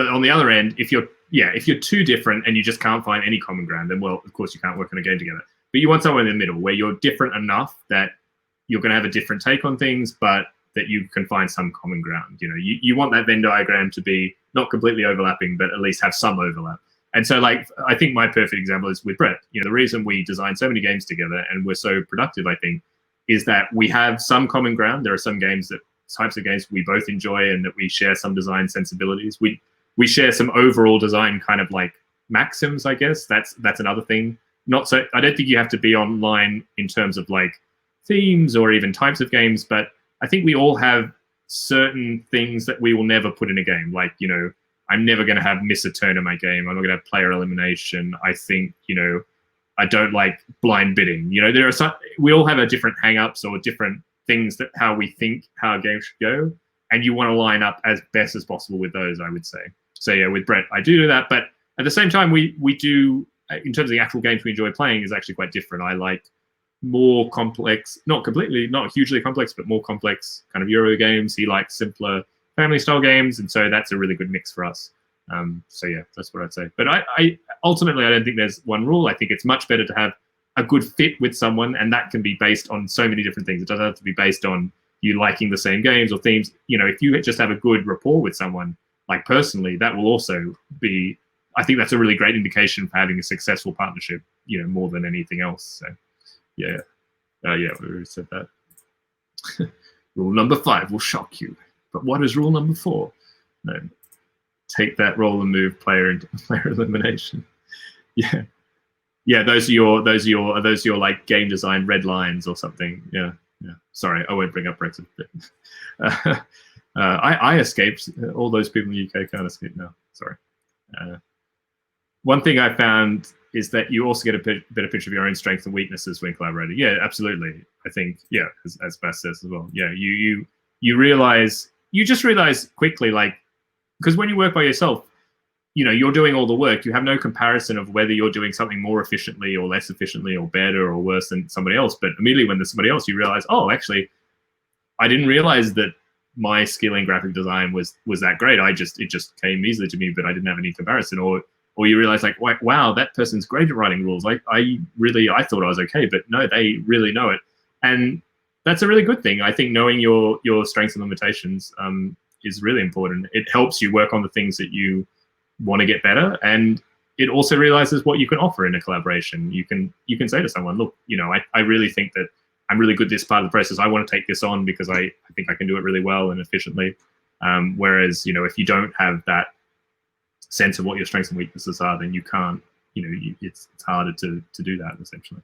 on the other end, if you're too different and you just can't find any common ground, then well, of course you can't work on a game together. But you want somewhere in the middle where you're different enough that you're going to have a different take on things, but that you can find some common ground. You know, you want that Venn diagram to be not completely overlapping, but at least have some overlap. And so, like, I think my perfect example is with Brett. You know, the reason we design so many games together and we're so productive, I think, is that we have some common ground. There are some types of games we both enjoy and that we share some design sensibilities. We share some overall design kind of like maxims, I guess. That's another thing. I don't think you have to be online in terms of like themes or even types of games, but I think we all have certain things that we will never put in a game. Like, you know, I'm never going to have miss a turn in my game. I'm not going to have player elimination. I think, you know, I don't like blind bidding. You know, we all have a different hang-ups or different things that how we think how a game should go. And you want to line up as best as possible with those, I would say. So yeah, with Brett, I do that. But at the same time, we do, in terms of the actual games we enjoy playing, is actually quite different. I like more complex, not hugely complex, but more complex kind of Euro games. He likes simpler family style games. And so that's a really good mix for us. So yeah, that's what I'd say. But I ultimately, I don't think there's one rule. I think it's much better to have a good fit with someone, and that can be based on so many different things. It doesn't have to be based on you liking the same games or themes. You know, if you just have a good rapport with someone, like personally, that will also be, I think that's a really great indication for having a successful partnership, you know, more than anything else. So yeah, we already said that. Rule number 5 will shock you. But what is rule number 4? No. Take that roll and move player elimination. Yeah. Those are your like game design red lines or something. Yeah. Sorry, I won't bring up Brexit. I escaped. All those people in the UK can't escape now. Sorry. One thing I found is that you also get a better picture of your own strengths and weaknesses when collaborating. Yeah, absolutely. I think, yeah, as Bas says as well. Yeah, you just realize quickly, like, because when you work by yourself, you know, you're doing all the work. You have no comparison of whether you're doing something more efficiently or less efficiently or better or worse than somebody else. But immediately when there's somebody else, you realize, oh, actually, I didn't realize that my skill in graphic design was that great. It just came easily to me, but I didn't have any comparison. Or you realize, like, wow, that person's great at writing rules. Like, I thought I was okay, but no, they really know it. And that's a really good thing. I think knowing your strengths and limitations is really important. It helps you work on the things that you want to get better, and it also realizes what you can offer in a collaboration. You can say to someone, look, you know, I really think that I'm really good at this part of the process. I want to take this on because I think I can do it really well and efficiently. Whereas, you know, if you don't have that sense of what your strengths and weaknesses are, then you can't, you know, it's harder to do that essentially.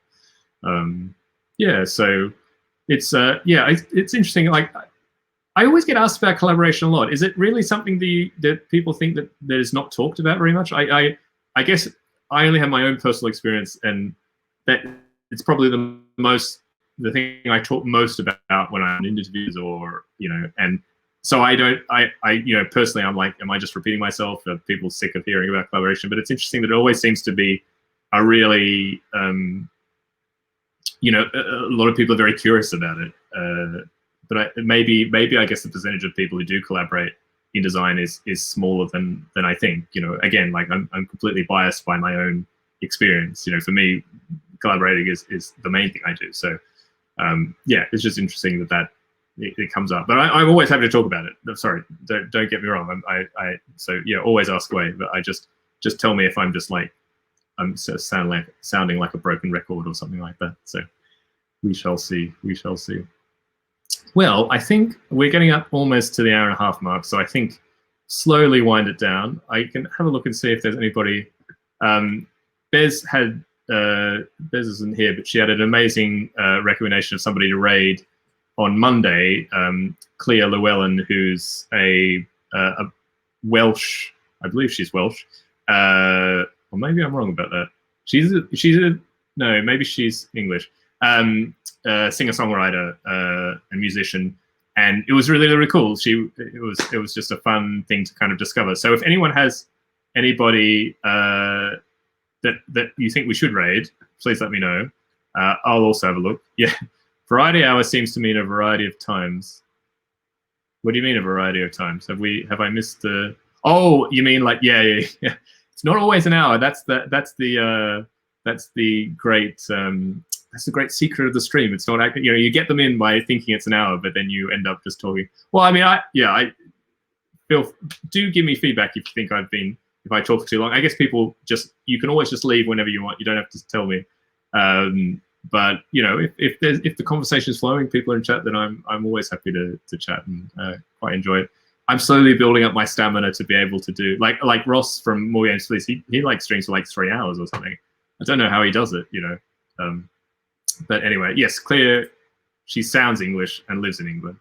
So it's interesting. Like, I always get asked about collaboration a lot. Is it really something that people think that is not talked about very much? I guess I only have my own personal experience, and that it's probably the thing I talk most about when I'm in interviews, or, you know, and so I you know, personally, I'm like, am I just repeating myself? Are people sick of hearing about collaboration? But it's interesting that it always seems to be a really, you know, a lot of people are very curious about it. But maybe I guess the percentage of people who do collaborate in design is smaller than I think. You know, again, like I'm completely biased by my own experience. You know, for me, collaborating is the main thing I do. So it's just interesting that it comes up. But I'm always happy to talk about it. Sorry, don't get me wrong. So yeah, always ask away. But I just tell me if I'm just like I'm sounding like a broken record or something like that. So we shall see. Well, I think we're getting up almost to the hour and a half mark, so I think slowly wind it down. I can have a look and see if there's anybody. Bez isn't here, but she had an amazing recommendation of somebody to raid on Monday. Clea Llewellyn, who's a Welsh, I believe she's Welsh, or maybe I'm wrong about that. She's a no, maybe she's English. Singer-songwriter and musician, and it was really, really cool. It was just a fun thing to kind of discover. So if anyone has anybody that you think we should raid, please let me know. I'll also have a look. Yeah, variety hour seems to mean a variety of times. What do you mean a variety of times? Have I missed the? Oh, you mean like yeah. It's not always an hour. That's the great secret of the stream. It's not, you know, you get them in by thinking it's an hour, but then you end up just talking. Well, I mean, do give me feedback if you think if I talk for too long. I guess you can always just leave whenever you want. You don't have to tell me. But you know, if the conversation is flowing, people are in chat, then I'm always happy to chat and quite enjoy it. I'm slowly building up my stamina to be able to do like Ross from More Games Please. He like streams for like 3 hours or something. I don't know how he does it, you know. But anyway, yes, Claire, she sounds English and lives in England.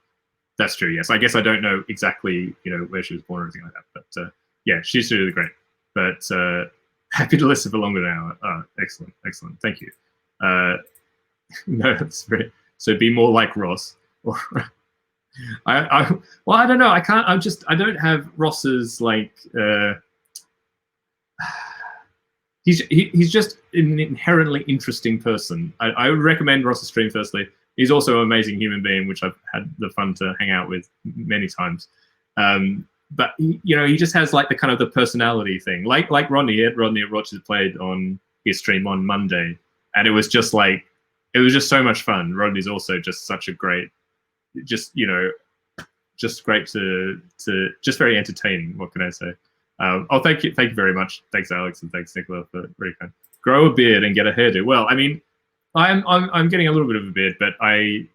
That's true. Yes, I guess I don't know exactly, you know, where she was born or anything like that. But yeah, she's really great. But happy to listen for longer than an hour. Oh, excellent, excellent. Thank you. No, that's great. So be more like Ross. Or well, I don't know. I don't have Ross's like. He's just an inherently interesting person. I would recommend Ross's stream firstly. He's also an amazing human being, which I've had the fun to hang out with many times. But you know, he just has like the kind of the personality thing, like Rodney. Rodney at Rochester played on his stream on Monday, and it was just so much fun. Rodney's also just such a great, just great to just very entertaining. What can I say? Oh, thank you very much. Thanks, Alex, and thanks, Nicola, for very kind. Grow a beard and get a hairdo. Well, I mean, I'm getting a little bit of a beard, but I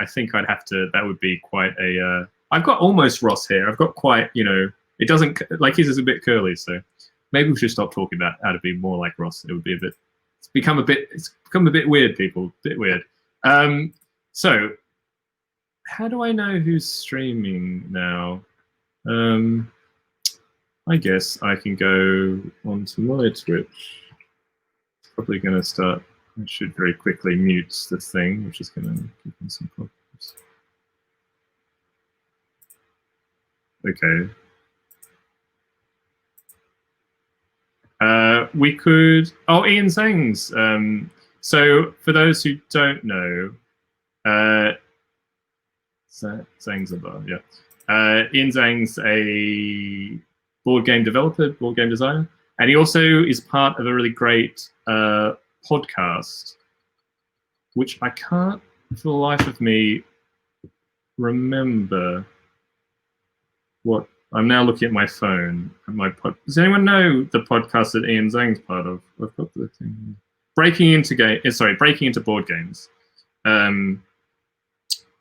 think I'd have to. That would be quite a. I've got almost Ross hair. I've got quite, you know, it doesn't like his is a bit curly, so maybe we should stop talking about how to be more like Ross. It would be a bit. It's become a bit weird, people. A bit weird. So how do I know who's streaming now? I guess I can go onto my Twitch. It's probably going to start. I should very quickly mute this thing, which is going to give me some problems. Okay. We could. Oh, Ian Zangs. So for those who don't know, Zang's yeah. Ian Zang's a board game developer, board game designer, and he also is part of a really great podcast, which I can't for the life of me remember what. I'm now looking at my phone. Does anyone know the podcast that Ian Zhang's part of? I've got the thing. Breaking into board games.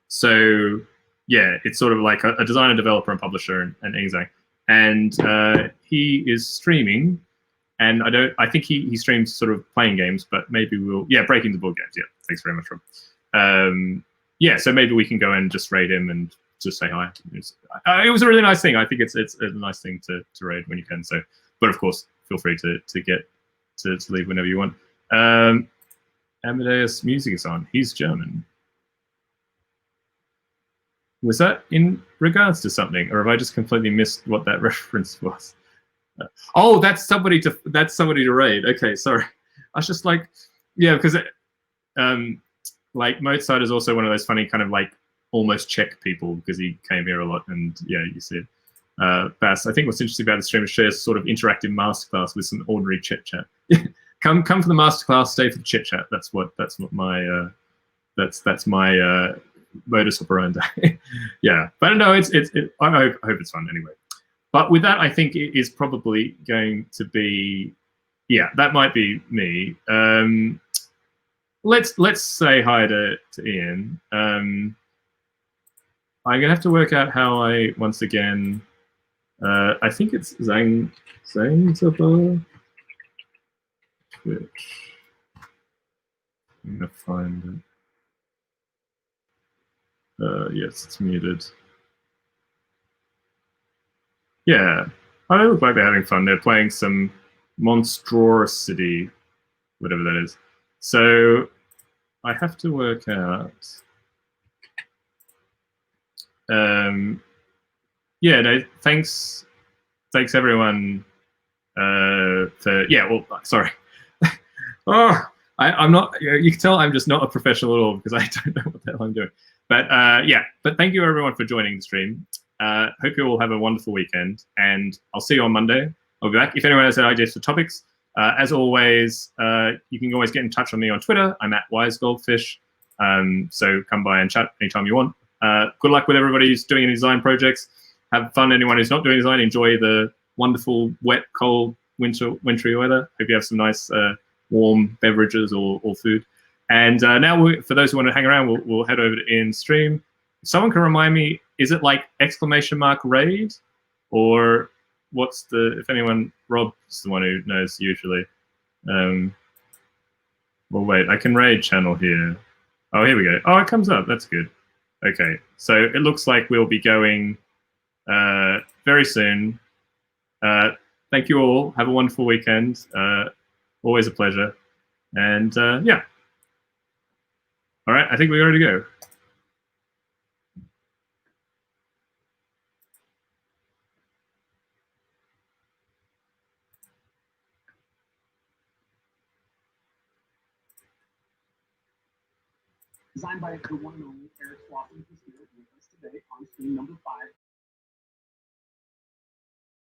So yeah, it's sort of like a designer, developer, and publisher, and Ian Zhang. And he is streaming, and I think he streams sort of playing games, but maybe breaking into board games. Yeah, thanks very much, Rob. Yeah, so maybe we can go and just raid him and just say hi. It was a really nice thing. I think it's a nice thing to raid when you can. So, but of course, feel free to leave whenever you want. Amadeus Music is on. He's German. Was that in regards to something, or have I just completely missed what that reference was? Oh, that's somebody to raid. Okay, sorry. I was just like, yeah, because like Mozart is also one of those funny kind of like almost Czech people because he came here a lot, and yeah, you see it. Bass, I think what's interesting about the stream is shares sort of interactive masterclass with some ordinary chit chat. come for the masterclass, stay for the chit chat. That's what my modus operandi. Yeah, but no, I hope it's fun anyway. But with that, I think it is probably going to be, yeah, that might be me. Let's say hi to Ian. I'm gonna have to work out how I once again. I think it's Zangzaba Twitch. I'm gonna find it. Yes, it's muted. Yeah, I look like they're having fun. They're playing some monstrosity, whatever that is. So I have to work out. Yeah, no, thanks everyone for, yeah, well, sorry. Oh, I'm not, you can tell I'm just not a professional at all because I don't know what the hell I'm doing. But yeah, but thank you everyone for joining the stream. Hope you all have a wonderful weekend, and I'll see you on Monday. I'll be back. If anyone has ideas for topics, as always, you can always get in touch with me on Twitter. I'm at wisegoldfish. So come by and chat anytime you want. Good luck with everybody who's doing any design projects. Have fun. Anyone who's not doing design, enjoy the wonderful, wet, cold, wintry weather. Hope you have some nice warm beverages or food. And now, for those who want to hang around, we'll head over to in stream. If someone can remind me, is it like !raid, or what's the? If anyone, Rob's the one who knows usually. Well, wait, I can raid channel here. Oh, here we go. Oh, it comes up. That's good. Okay, so it looks like we'll be going very soon. Thank you all. Have a wonderful weekend. Always a pleasure. And yeah. All right, I think we're ready to go. Designed by the one and only Eric Swanson, who's here with us today on stream number 5.